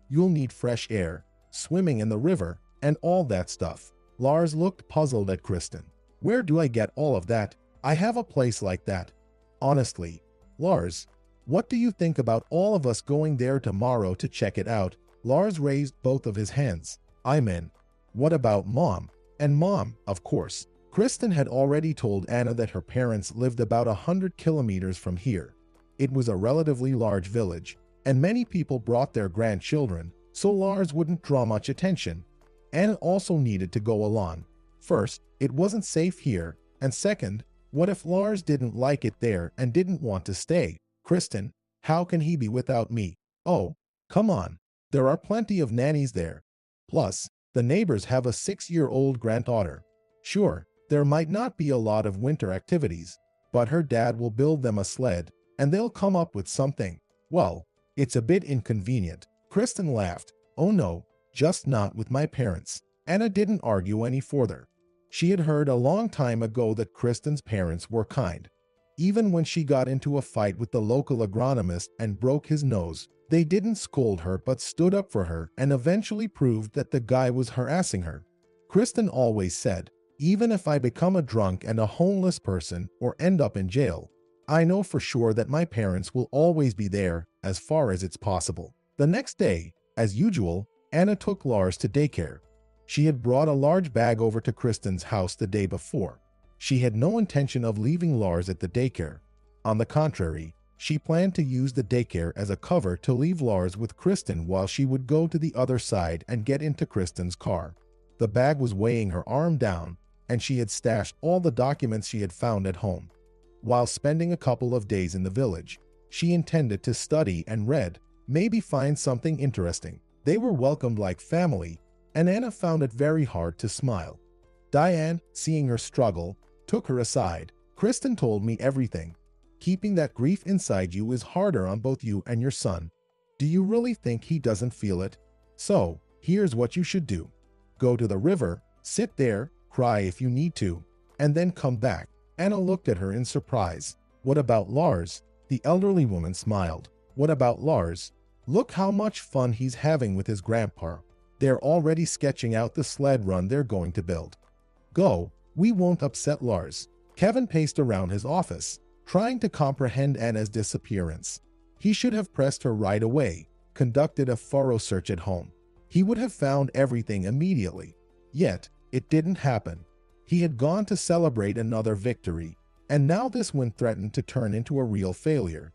You'll need fresh air, swimming in the river, and all that stuff. Lars looked puzzled at Kristen. Where do I get all of that? I have a place like that. Honestly, Lars, what do you think about all of us going there tomorrow to check it out? Lars raised both of his hands. I'm in. What about Mom? And Mom, of course. Kristen had already told Anna that her parents lived about 100 kilometers from here. It was a relatively large village, and many people brought their grandchildren, so Lars wouldn't draw much attention. Anna also needed to go along. First, it wasn't safe here, and second, what if Lars didn't like it there and didn't want to stay? Kristen, how can he be without me? Oh, come on. There are plenty of nannies there. Plus, the neighbors have a 6-year-old granddaughter. Sure, There might not be a lot of winter activities, but her dad will build them a sled, and they'll come up with something. Well, it's a bit inconvenient. Kristen laughed. Oh no, just not with my parents. Anna didn't argue any further. She had heard a long time ago that Kristen's parents were kind. Even when she got into a fight with the local agronomist and broke his nose, they didn't scold her but stood up for her and eventually proved that the guy was harassing her. Kristen always said, "Even if I become a drunk and a homeless person or end up in jail, I know for sure that my parents will always be there as far as it's possible." The next day, as usual, Anna took Lars to daycare. She had brought a large bag over to Kristen's house the day before. She had no intention of leaving Lars at the daycare. On the contrary, she planned to use the daycare as a cover to leave Lars with Kristen while she would go to the other side and get into Kristen's car. The bag was weighing her arm down, and she had stashed all the documents she had found at home. While spending a couple of days in the village, she intended to study and read, maybe find something interesting. They were welcomed like family, and Anna found it very hard to smile. Diane, seeing her struggle, took her aside. "Kristen told me everything. Keeping that grief inside you is harder on both you and your son. Do you really think he doesn't feel it? So, here's what you should do. Go to the river, sit there, cry if you need to, and then come back." Anna looked at her in surprise. "What about Lars?" The elderly woman smiled. "What about Lars? Look how much fun he's having with his grandpa. They're already sketching out the sled run they're going to build. Go, we won't upset Lars." Kevin paced around his office, trying to comprehend Anna's disappearance. He should have pressed her right away, conducted a thorough search at home. He would have found everything immediately. Yet, it didn't happen. He had gone to celebrate another victory, and now this one threatened to turn into a real failure.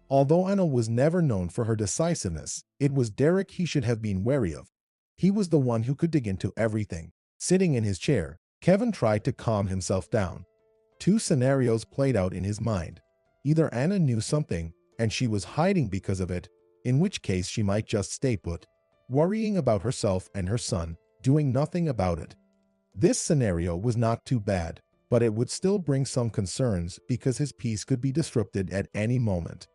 Although Anna was never known for her decisiveness, it was Derek he should have been wary of. He was the one who could dig into everything. Sitting in his chair, Kevin tried to calm himself down. Two scenarios played out in his mind. Either Anna knew something, and she was hiding because of it, in which case she might just stay put, worrying about herself and her son, doing nothing about it. This scenario was not too bad, but it would still bring some concerns because his peace could be disrupted at any moment.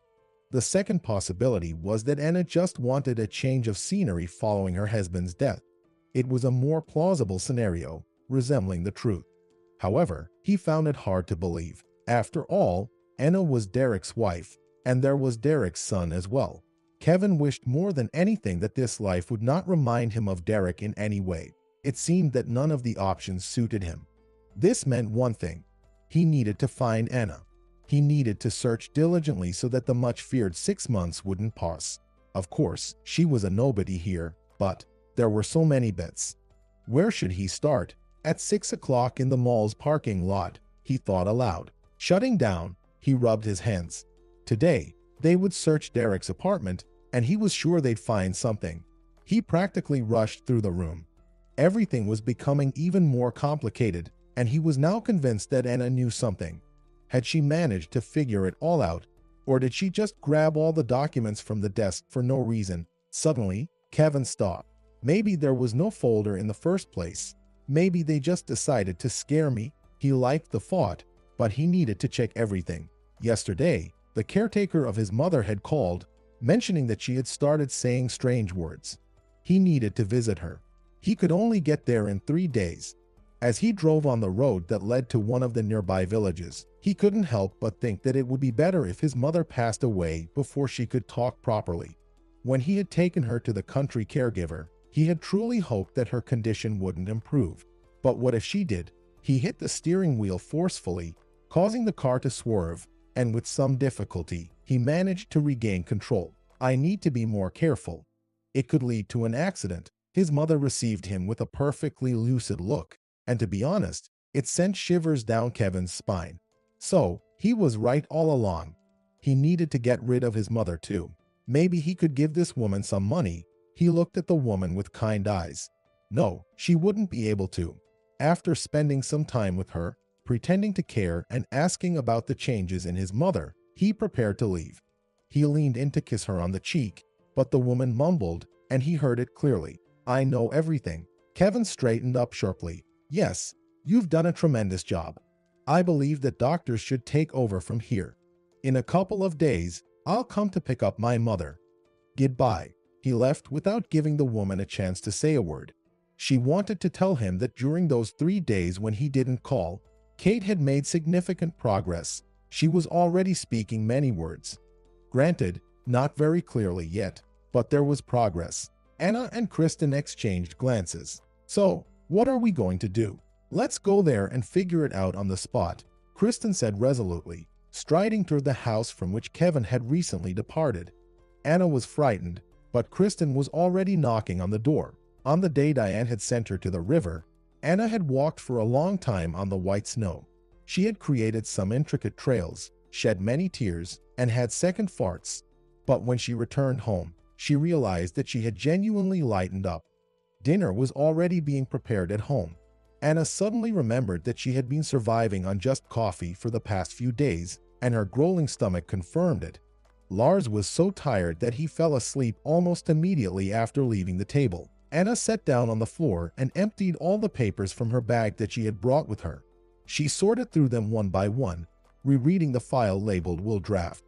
The second possibility was that Anna just wanted a change of scenery following her husband's death. It was a more plausible scenario, resembling the truth. However, he found it hard to believe. After all, Anna was Derek's wife, and there was Derek's son as well. Kevin wished more than anything that this life would not remind him of Derek in any way. It seemed that none of the options suited him. This meant one thing. He needed to find Anna. He needed to search diligently so that the much-feared 6 months wouldn't pass. Of course, she was a nobody here, but there were so many bets. Where should he start? At 6 o'clock in the mall's parking lot, he thought aloud. Shutting down, he rubbed his hands. Today, they would search Derek's apartment, and he was sure they'd find something. He practically rushed through the room. Everything was becoming even more complicated, and he was now convinced that Anna knew something. Had she managed to figure it all out, or did she just grab all the documents from the desk for no reason? Suddenly, Kevin stopped. Maybe there was no folder in the first place. Maybe they just decided to scare me. He liked the thought, but he needed to check everything. Yesterday, the caretaker of his mother had called, mentioning that she had started saying strange words. He needed to visit her. He could only get there in 3 days. As he drove on the road that led to one of the nearby villages, he couldn't help but think that it would be better if his mother passed away before she could talk properly. When he had taken her to the country caregiver, he had truly hoped that her condition wouldn't improve. But what if she did? He hit the steering wheel forcefully, causing the car to swerve, and with some difficulty, he managed to regain control. "I need to be more careful. It could lead to an accident." His mother received him with a perfectly lucid look, and to be honest, it sent shivers down Kevin's spine. So, he was right all along. He needed to get rid of his mother too. Maybe he could give this woman some money. He looked at the woman with kind eyes. No, she wouldn't be able to. After spending some time with her, pretending to care and asking about the changes in his mother, he prepared to leave. He leaned in to kiss her on the cheek, but the woman mumbled, and he heard it clearly. "I know everything." Kevin straightened up sharply. "Yes, You've done a tremendous job. I believe that doctors should take over from here. In a couple of days, I'll come to pick up my mother. Goodbye." He left without giving the woman a chance to say a word. She wanted to tell him that during those 3 days when he didn't call, Kate had made significant progress. She was already speaking many words. Granted, not very clearly yet, but there was progress. Anna and Kristen exchanged glances. "So, what are we going to do?" "Let's go there and figure it out on the spot," Kristen said resolutely, striding toward the house from which Kevin had recently departed. Anna was frightened, but Kristen was already knocking on the door. On the day Diane had sent her to the river, Anna had walked for a long time on the white snow. She had created some intricate trails, shed many tears, and had second farts. But when she returned home, she realized that she had genuinely lightened up. Dinner was already being prepared at home. Anna suddenly remembered that she had been surviving on just coffee for the past few days, and her growling stomach confirmed it. Lars was so tired that he fell asleep almost immediately after leaving the table. Anna sat down on the floor and emptied all the papers from her bag that she had brought with her. She sorted through them one by one, rereading the file labeled "Will Draft."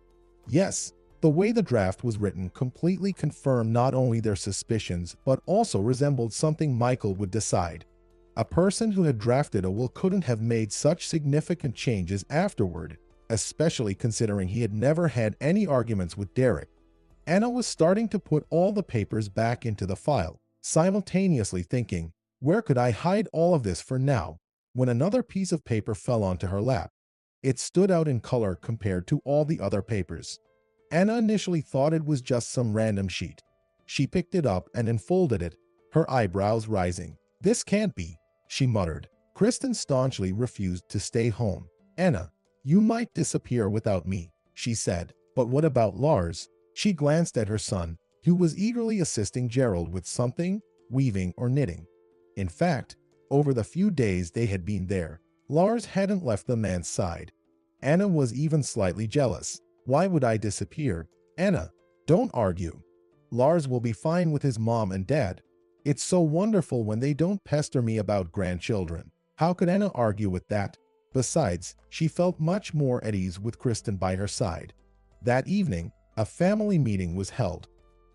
Yes, the way the draft was written completely confirmed not only their suspicions but also resembled something Michael would decide. A person who had drafted a will couldn't have made such significant changes afterward, especially considering he had never had any arguments with Derek. Anna was starting to put all the papers back into the file, simultaneously thinking, "Where could I hide all of this for now?" when another piece of paper fell onto her lap. It stood out in color compared to all the other papers. Anna initially thought it was just some random sheet. She picked it up and unfolded it, her eyebrows rising. "This can't be," she muttered. Kristen staunchly refused to stay home. "Anna, you might disappear without me," she said. "But what about Lars?" She glanced at her son, who was eagerly assisting Gerald with something, weaving or knitting. In fact, over the few days they had been there, Lars hadn't left the man's side. Anna was even slightly jealous. "Why would I disappear? Anna, don't argue. Lars will be fine with his mom and dad. It's so wonderful when they don't pester me about grandchildren." How could Anna argue with that? Besides, she felt much more at ease with Kristen by her side. That evening, a family meeting was held.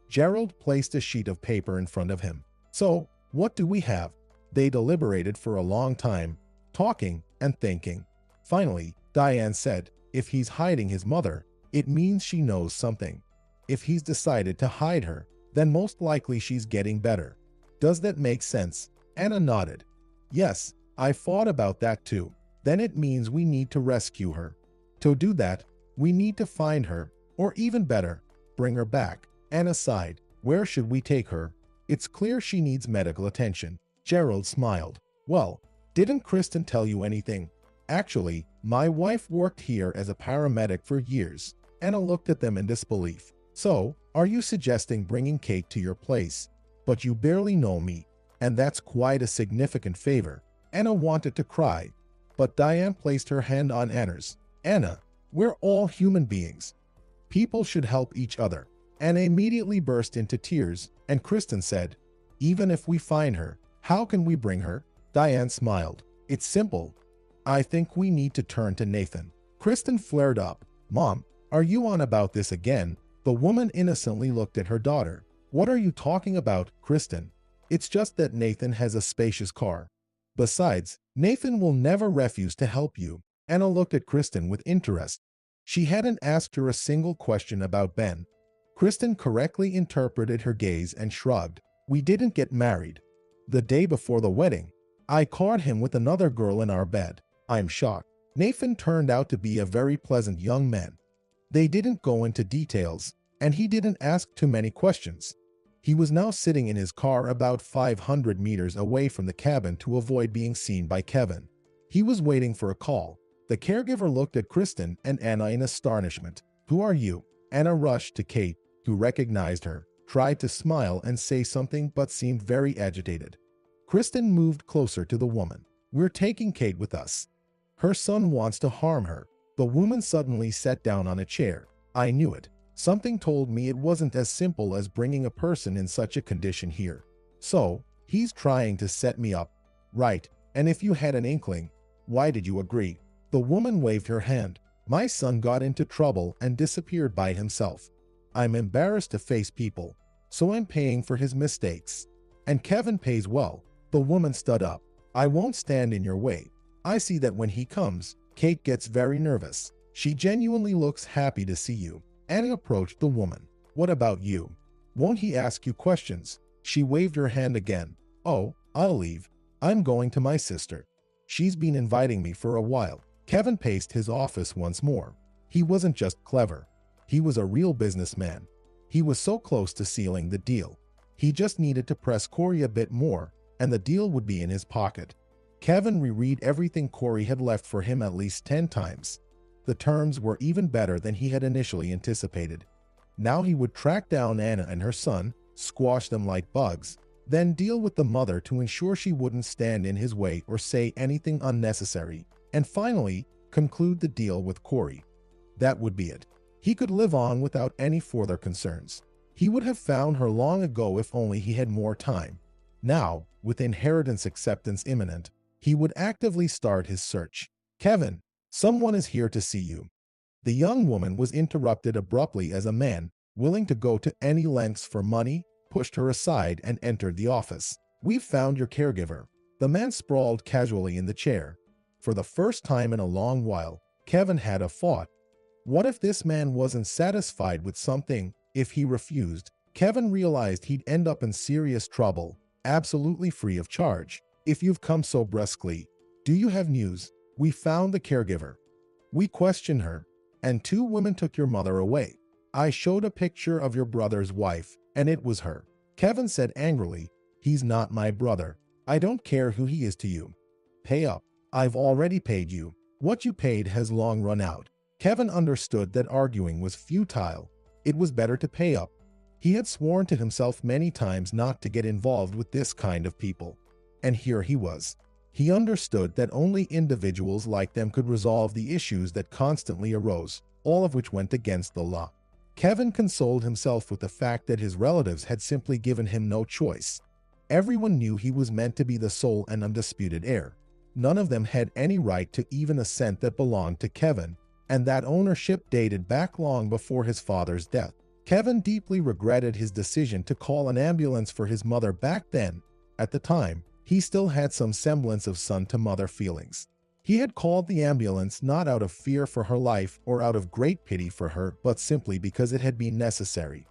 Gerald placed a sheet of paper in front of him. "So, what do we have?" They deliberated for a long time, talking and thinking. Finally, Diane said, "If he's hiding his mother, it means she knows something. If he's decided to hide her, then most likely she's getting better. Does that make sense?" Anna nodded. "Yes, I thought about that too. Then it means we need to rescue her. To do that, we need to find her, or even better, bring her back." Anna sighed. "Where should we take her? It's clear she needs medical attention." Gerald smiled. "Well, didn't Kristen tell you anything? Actually, my wife worked here as a paramedic for years." Anna looked at them in disbelief. "So, are you suggesting bringing Kate to your place? But you barely know me, and that's quite a significant favor." Anna wanted to cry, but Diane placed her hand on Anna's. "Anna, we're all human beings. People should help each other." Anna immediately burst into tears, and Kristen said, "Even if we find her, how can we bring her?" Diane smiled. "It's simple. I think we need to turn to Nathan." Kristen flared up. "Mom, are you on about this again?" The woman innocently looked at her daughter. "What are you talking about, Kristen? It's just that Nathan has a spacious car. Besides, Nathan will never refuse to help you." Anna looked at Kristen with interest. She hadn't asked her a single question about Ben. Kristen correctly interpreted her gaze and shrugged. "We didn't get married. The day before the wedding, I caught him with another girl in our bed. I'm shocked. Nathan turned out to be a very pleasant young man. They didn't go into details, and he didn't ask too many questions. He was now sitting in his car about 500 meters away from the cabin to avoid being seen by Kevin. He was waiting for a call." The caregiver looked at Kristen and Anna in astonishment. "Who are you?" Anna rushed to Kate, who recognized her, tried to smile and say something but seemed very agitated. Kristen moved closer to the woman. "We're taking Kate with us. Her son wants to harm her." The woman suddenly sat down on a chair. "I knew it. Something told me it wasn't as simple as bringing a person in such a condition here. So, he's trying to set me up. Right, And if you had an inkling, why did you agree? The woman waved her hand. My son got into trouble and disappeared by himself. I'm embarrassed to face people, so I'm paying for his mistakes. And Kevin pays well. The woman stood up. I won't stand in your way. I see that when he comes, Kate gets very nervous. She genuinely looks happy to see you. Anna approached the woman. What about you? Won't he ask you questions? She waved her hand again. Oh, I'll leave. I'm going to my sister. She's been inviting me for a while. Kevin paced his office once more. He wasn't just clever. He was a real businessman. He was so close to sealing the deal. He just needed to press Corey a bit more, and the deal would be in his pocket. Kevin reread everything Corey had left for him at least 10 times. The terms were even better than he had initially anticipated. Now he would track down Anna and her son, squash them like bugs, then deal with the mother to ensure she wouldn't stand in his way or say anything unnecessary, and finally, conclude the deal with Corey. That would be it. He could live on without any further concerns. He would have found her long ago if only he had more time. Now, with inheritance acceptance imminent, he would actively start his search. Kevin, someone is here to see you. The young woman was interrupted abruptly as a man, willing to go to any lengths for money, pushed her aside and entered the office. We've found your caregiver. The man sprawled casually in the chair. For the first time in a long while, Kevin had a thought. What if this man wasn't satisfied with something? If he refused, Kevin realized he'd end up in serious trouble, absolutely free of charge. If you've come so brusquely, do you have news? We found the caregiver. We questioned her, and 2 women took your mother away. I showed a picture of your brother's wife, and it was her. Kevin said angrily, he's not my brother. I don't care who he is to you. Pay up. I've already paid you. What you paid has long run out. Kevin understood that arguing was futile. It was better to pay up. He had sworn to himself many times not to get involved with this kind of people. And here he was. He understood that only individuals like them could resolve the issues that constantly arose, all of which went against the law. Kevin consoled himself with the fact that his relatives had simply given him no choice. Everyone knew he was meant to be the sole and undisputed heir. None of them had any right to even a cent that belonged to Kevin, and that ownership dated back long before his father's death. Kevin deeply regretted his decision to call an ambulance for his mother back then. At the time, he still had some semblance of son-to-mother feelings. He had called the ambulance not out of fear for her life or out of great pity for her, but simply because it had been necessary.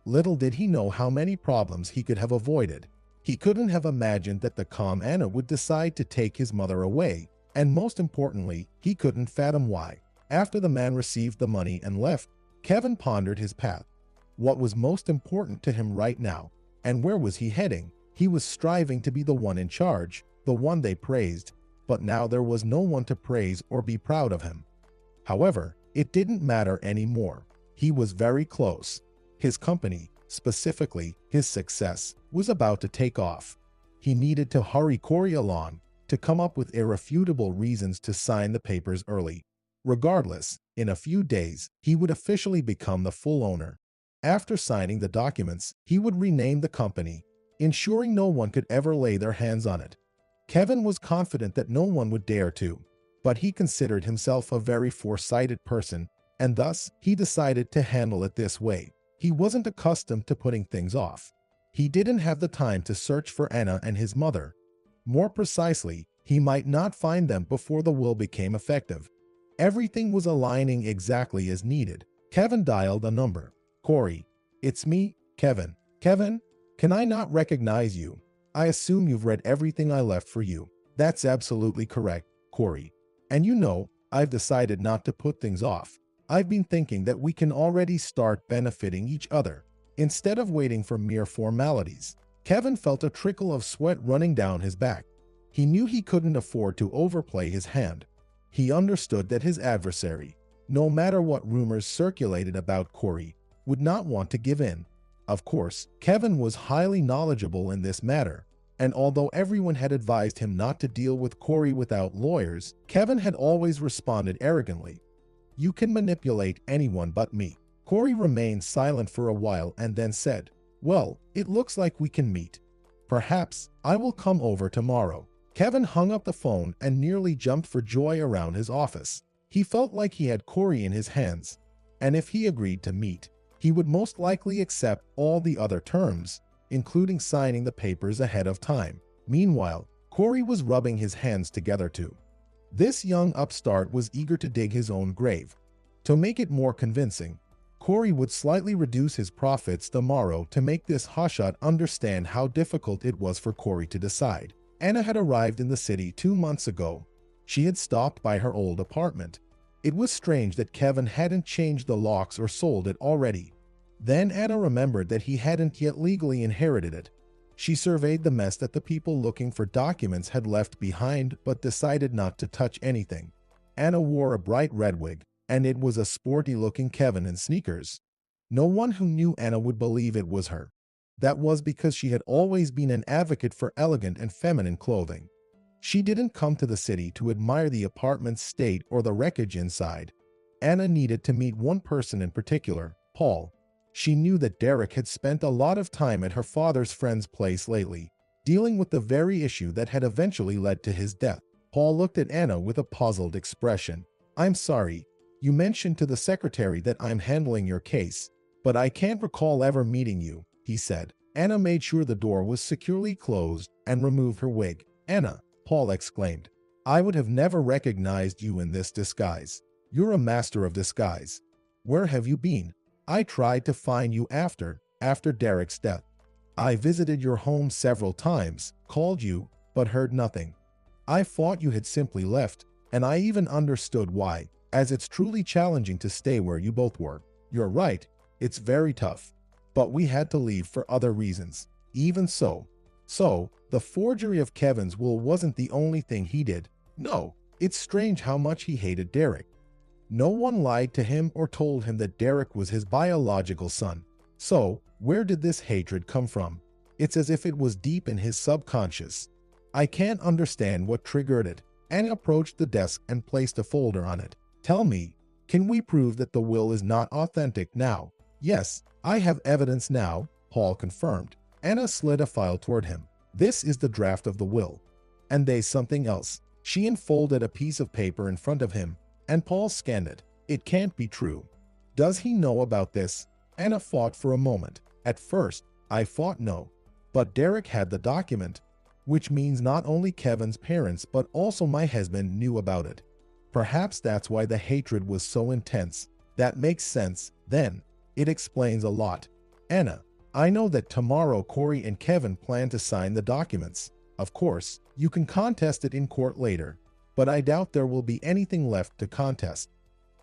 Little did he know how many problems he could have avoided. He couldn't have imagined that the calm Anna would decide to take his mother away, and most importantly, he couldn't fathom why. After the man received the money and left, Kevin pondered his path. What was most important to him right now, and where was he heading? He was striving to be the one in charge, the one they praised, but now there was no one to praise or be proud of him. However, it didn't matter anymore. He was very close. His company, specifically his success, was about to take off. He needed to hurry Corey along, to come up with irrefutable reasons to sign the papers early. Regardless, in a few days, he would officially become the full owner. After signing the documents, he would rename the company, ensuring no one could ever lay their hands on it. Kevin was confident that no one would dare to, but he considered himself a very foresighted person, and thus he decided to handle it this way. He wasn't accustomed to putting things off. He didn't have the time to search for Anna and his mother. More precisely, he might not find them before the will became effective. Everything was aligning exactly as needed. Kevin dialed a number. Corey, it's me, Kevin. Kevin, can I not recognize you? I assume you've read everything I left for you. That's absolutely correct, Corey. And you know, I've decided not to put things off. I've been thinking that we can already start benefiting each other, instead of waiting for mere formalities. Kevin felt a trickle of sweat running down his back. He knew he couldn't afford to overplay his hand. He understood that his adversary, no matter what rumors circulated about Corey, would not want to give in. Of course, Kevin was highly knowledgeable in this matter, and although everyone had advised him not to deal with Corey without lawyers, Kevin had always responded arrogantly. You can manipulate anyone but me. Corey remained silent for a while and then said, well, it looks like we can meet. Perhaps I will come over tomorrow. Kevin hung up the phone and nearly jumped for joy around his office. He felt like he had Corey in his hands, and if he agreed to meet, he would most likely accept all the other terms, including signing the papers ahead of time. Meanwhile, Corey was rubbing his hands together too. This young upstart was eager to dig his own grave. To make it more convincing, Corey would slightly reduce his profits tomorrow to make this hotshot understand how difficult it was for Corey to decide. Anna had arrived in the city 2 months ago. She had stopped by her old apartment. It was strange that Kevin hadn't changed the locks or sold it already. Then Anna remembered that he hadn't yet legally inherited it. She surveyed the mess that the people looking for documents had left behind but decided not to touch anything. Anna wore a bright red wig, and it was a sporty-looking Kevin in sneakers. No one who knew Anna would believe it was her. That was because she had always been an advocate for elegant and feminine clothing. She didn't come to the city to admire the apartment's state or the wreckage inside. Anna needed to meet one person in particular, Paul. She knew that Derek had spent a lot of time at her father's friend's place lately, dealing with the very issue that had eventually led to his death. Paul looked at Anna with a puzzled expression. "I'm sorry. You mentioned to the secretary that I'm handling your case, but I can't recall ever meeting you," he said. Anna made sure the door was securely closed and removed her wig. "Anna," Paul exclaimed, "I would have never recognized you in this disguise. You're a master of disguise. Where have you been? I tried to find you after Derek's death. I visited your home several times, called you, but heard nothing. I thought you had simply left, and I even understood why, as it's truly challenging to stay where you both were. You're right, it's very tough. But we had to leave for other reasons. Even so, the forgery of Kevin's will wasn't the only thing he did. No, it's strange how much he hated Derek. No one lied to him or told him that Derek was his biological son. So, where did this hatred come from? It's as if it was deep in his subconscious. I can't understand what triggered it." Anna approached the desk and placed a folder on it. "Tell me, can we prove that the will is not authentic now?" "Yes, I have evidence now," Paul confirmed. Anna slid a file toward him. "This is the draft of the will. And there's something else." She unfolded a piece of paper in front of him, and Paul scanned it. "It can't be true. Does he know about this?" Anna thought for a moment. "At first, I thought no. But Derek had the document, which means not only Kevin's parents but also my husband knew about it. Perhaps that's why the hatred was so intense." "That makes sense, then. It explains a lot." "Anna, I know that tomorrow Corey and Kevin plan to sign the documents. Of course, you can contest it in court later, but I doubt there will be anything left to contest.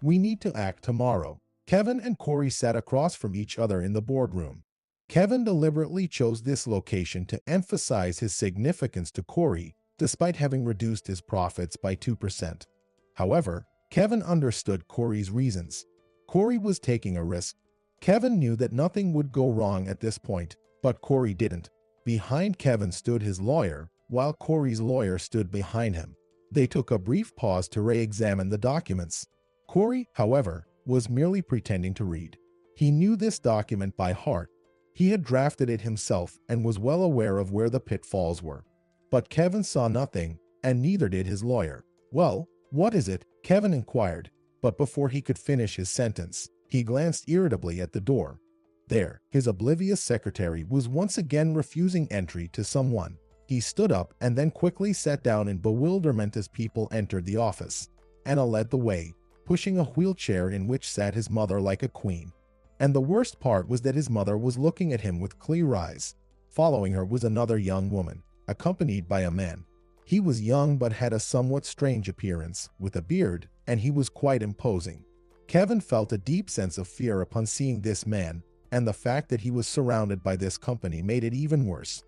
We need to act tomorrow." Kevin and Corey sat across from each other in the boardroom. Kevin deliberately chose this location to emphasize his significance to Corey, despite having reduced his profits by 2%. However, Kevin understood Corey's reasons. Corey was taking a risk. Kevin knew that nothing would go wrong at this point, but Corey didn't. Behind Kevin stood his lawyer, while Corey's lawyer stood behind him. They took a brief pause to re-examine the documents. Corey, however, was merely pretending to read. He knew this document by heart. He had drafted it himself and was well aware of where the pitfalls were. But Kevin saw nothing, and neither did his lawyer. "Well, what is it?" Kevin inquired, but before he could finish his sentence, he glanced irritably at the door. There, his oblivious secretary was once again refusing entry to someone. He stood up and then quickly sat down in bewilderment as people entered the office. Anna led the way, pushing a wheelchair in which sat his mother like a queen. And the worst part was that his mother was looking at him with clear eyes. Following her was another young woman, accompanied by a man. He was young but had a somewhat strange appearance, with a beard, and he was quite imposing. Kevin felt a deep sense of fear upon seeing this man, and the fact that he was surrounded by this company made it even worse.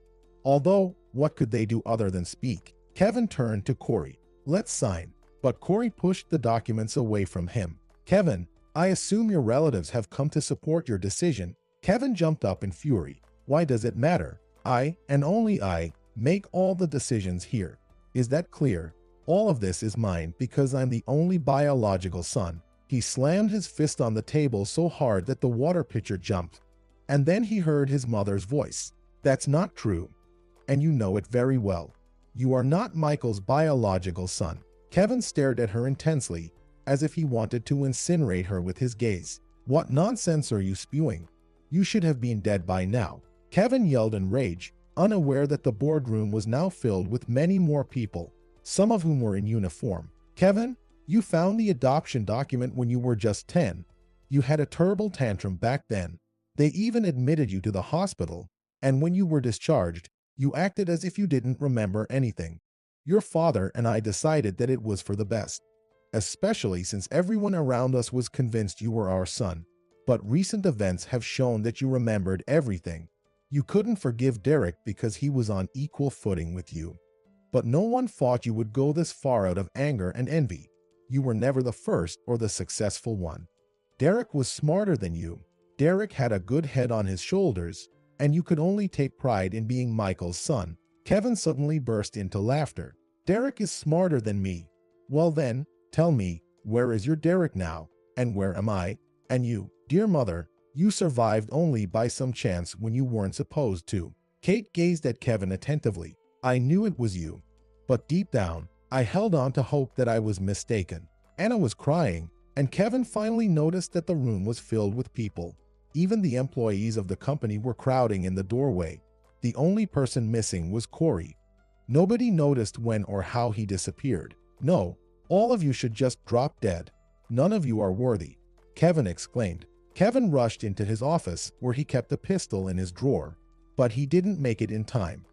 Although, what could they do other than speak? Kevin turned to Corey. "Let's sign." But Corey pushed the documents away from him. "Kevin, I assume your relatives have come to support your decision." Kevin jumped up in fury. "Why does it matter? I, and only I, make all the decisions here. Is that clear? All of this is mine because I'm the only biological son." He slammed his fist on the table so hard that the water pitcher jumped. And then he heard his mother's voice. "That's not true. And you know it very well. You are not Michael's biological son." Kevin stared at her intensely, as if he wanted to incinerate her with his gaze. "What nonsense are you spewing? You should have been dead by now." Kevin yelled in rage, unaware that the boardroom was now filled with many more people, some of whom were in uniform. "Kevin, you found the adoption document when you were just 10. You had a terrible tantrum back then. They even admitted you to the hospital, and when you were discharged, you acted as if you didn't remember anything. Your father and I decided that it was for the best, especially since everyone around us was convinced you were our son. But recent events have shown that you remembered everything. You couldn't forgive Derek because he was on equal footing with you. But no one thought you would go this far out of anger and envy. You were never the first or the successful one. Derek was smarter than you. Derek had a good head on his shoulders, and you could only take pride in being Michael's son." Kevin suddenly burst into laughter. "Derek is smarter than me. Well then, tell me, where is your Derek now? And where am I? And you, dear mother, you survived only by some chance when you weren't supposed to." Kate gazed at Kevin attentively. "I knew it was you, but deep down, I held on to hope that I was mistaken." Anna was crying, and Kevin finally noticed that the room was filled with people. Even the employees of the company were crowding in the doorway. The only person missing was Corey. Nobody noticed when or how he disappeared. "No, all of you should just drop dead. None of you are worthy," Kevin exclaimed. Kevin rushed into his office where he kept a pistol in his drawer, but he didn't make it in time.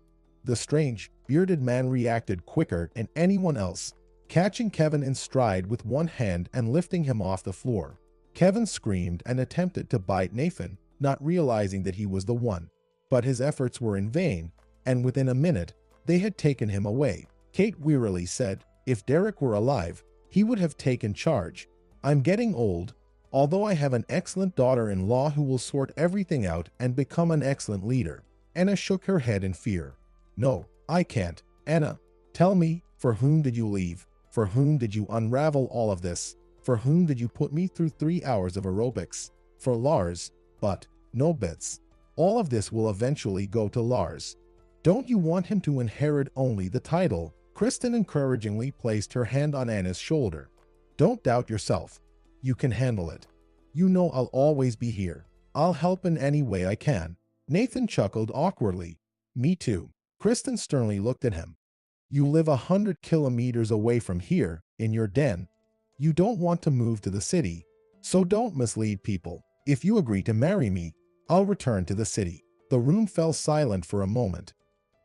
The strange, bearded man reacted quicker than anyone else, catching Kevin in stride with one hand and lifting him off the floor. Kevin screamed and attempted to bite Nathan, not realizing that he was the one. But his efforts were in vain, and within a minute, they had taken him away. Kate wearily said, "If Derek were alive, he would have taken charge. I'm getting old, although I have an excellent daughter-in-law who will sort everything out and become an excellent leader." Anna shook her head in fear. "No, I can't. Anna, tell me, for whom did you leave? For whom did you unravel all of this? For whom did you put me through 3 hours of aerobics? For Lars, but no bits. All of this will eventually go to Lars. Don't you want him to inherit only the title?" Kristen encouragingly placed her hand on Anna's shoulder. "Don't doubt yourself. You can handle it. You know I'll always be here. I'll help in any way I can." Nathan chuckled awkwardly. "Me too." Kristen sternly looked at him. "You live 100 kilometers away from here, in your den. You don't want to move to the city, so don't mislead people. If you agree to marry me, I'll return to the city." The room fell silent for a moment.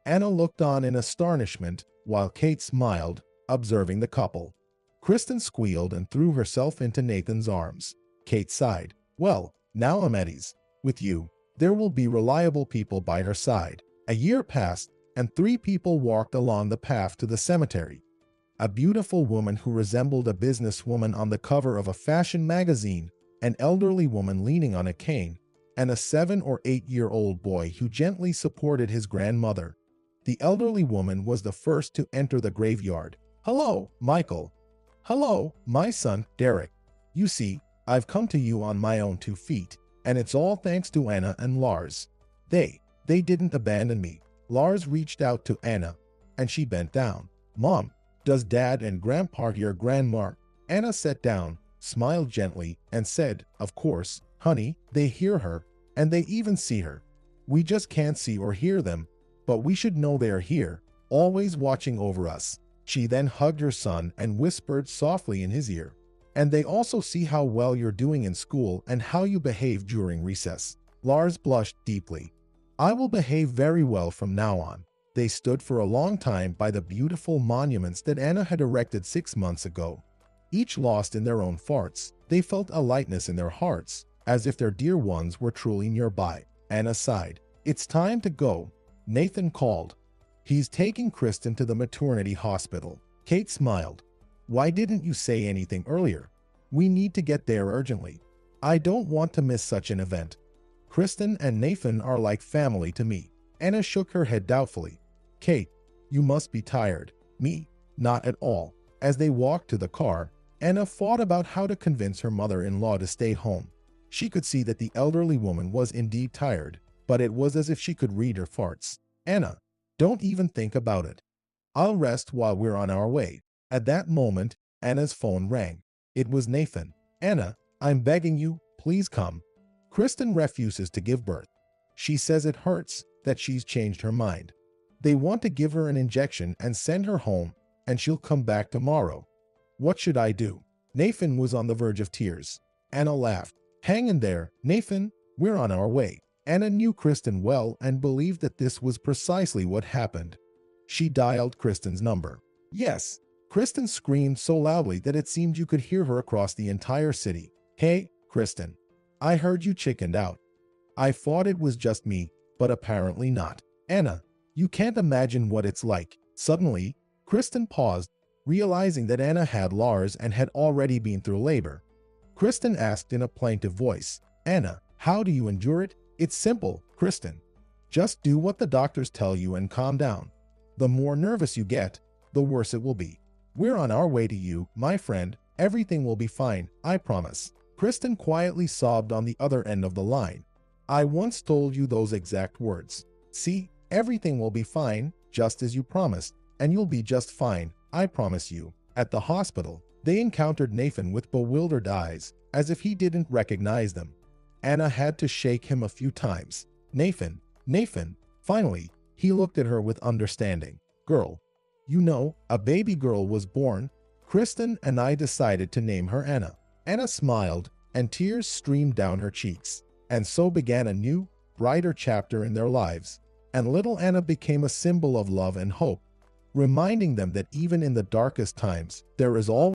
Anna looked on in astonishment while Kate smiled, observing the couple. Kristen squealed and threw herself into Nathan's arms. Kate sighed. "Well, now I'm at ease. With you, there will be reliable people by her side." A year passed, and 3 people walked along the path to the cemetery. A beautiful woman who resembled a businesswoman on the cover of a fashion magazine, an elderly woman leaning on a cane, and a 7 or 8-year-old boy who gently supported his grandmother. The elderly woman was the first to enter the graveyard. "Hello, Michael. Hello, my son, Derek. You see, I've come to you on my own 2 feet, and it's all thanks to Anna and Lars. They didn't abandon me." Lars reached out to Anna, and she bent down. "Mom, does Dad and Grandpa hear Grandma?" Anna sat down, smiled gently, and said, "Of course, honey, they hear her, and they even see her. We just can't see or hear them, but we should know they are here, always watching over us." She then hugged her son and whispered softly in his ear, "And they also see how well you're doing in school and how you behave during recess." Lars blushed deeply. "I will behave very well from now on." They stood for a long time by the beautiful monuments that Anna had erected 6 months ago. Each lost in their own thoughts, they felt a lightness in their hearts, as if their dear ones were truly nearby. Anna sighed. "It's time to go," Nathan called. "He's taking Kristen to the maternity hospital." Kate smiled. "Why didn't you say anything earlier? We need to get there urgently. I don't want to miss such an event. Kristen and Nathan are like family to me." Anna shook her head doubtfully. "Kate, you must be tired." "Me? Not at all." As they walked to the car, Anna thought about how to convince her mother-in-law to stay home. She could see that the elderly woman was indeed tired, but it was as if she could read her thoughts. "Anna, don't even think about it. I'll rest while we're on our way." At that moment, Anna's phone rang. It was Nathan. "Anna, I'm begging you, please come. Kristen refuses to give birth. She says it hurts, that she's changed her mind. They want to give her an injection and send her home, and she'll come back tomorrow. What should I do?" Nathan was on the verge of tears. Anna laughed. "Hang in there, Nathan. We're on our way." Anna knew Kristen well and believed that this was precisely what happened. She dialed Kristen's number. "Yes." Kristen screamed so loudly that it seemed you could hear her across the entire city. "Hey, Kristen. I heard you chickened out. I thought it was just me, but apparently not." "Anna, you can't imagine what it's like." Suddenly, Kristen paused, realizing that Anna had Lars and had already been through labor. Kristen asked in a plaintive voice, "Anna, how do you endure it?" "It's simple, Kristen. Just do what the doctors tell you and calm down. The more nervous you get, the worse it will be. We're on our way to you, my friend. Everything will be fine, I promise." Kristen quietly sobbed on the other end of the line. "I once told you those exact words. See, everything will be fine, just as you promised, and you'll be just fine, I promise you." At the hospital, they encountered Nathan with bewildered eyes, as if he didn't recognize them. Anna had to shake him a few times. "Nathan, Nathan." Finally, he looked at her with understanding. "Girl, you know, a baby girl was born. Kristen and I decided to name her Anna." Anna smiled, and tears streamed down her cheeks. And so began a new, brighter chapter in their lives. And little Anna became a symbol of love and hope, reminding them that even in the darkest times, there is always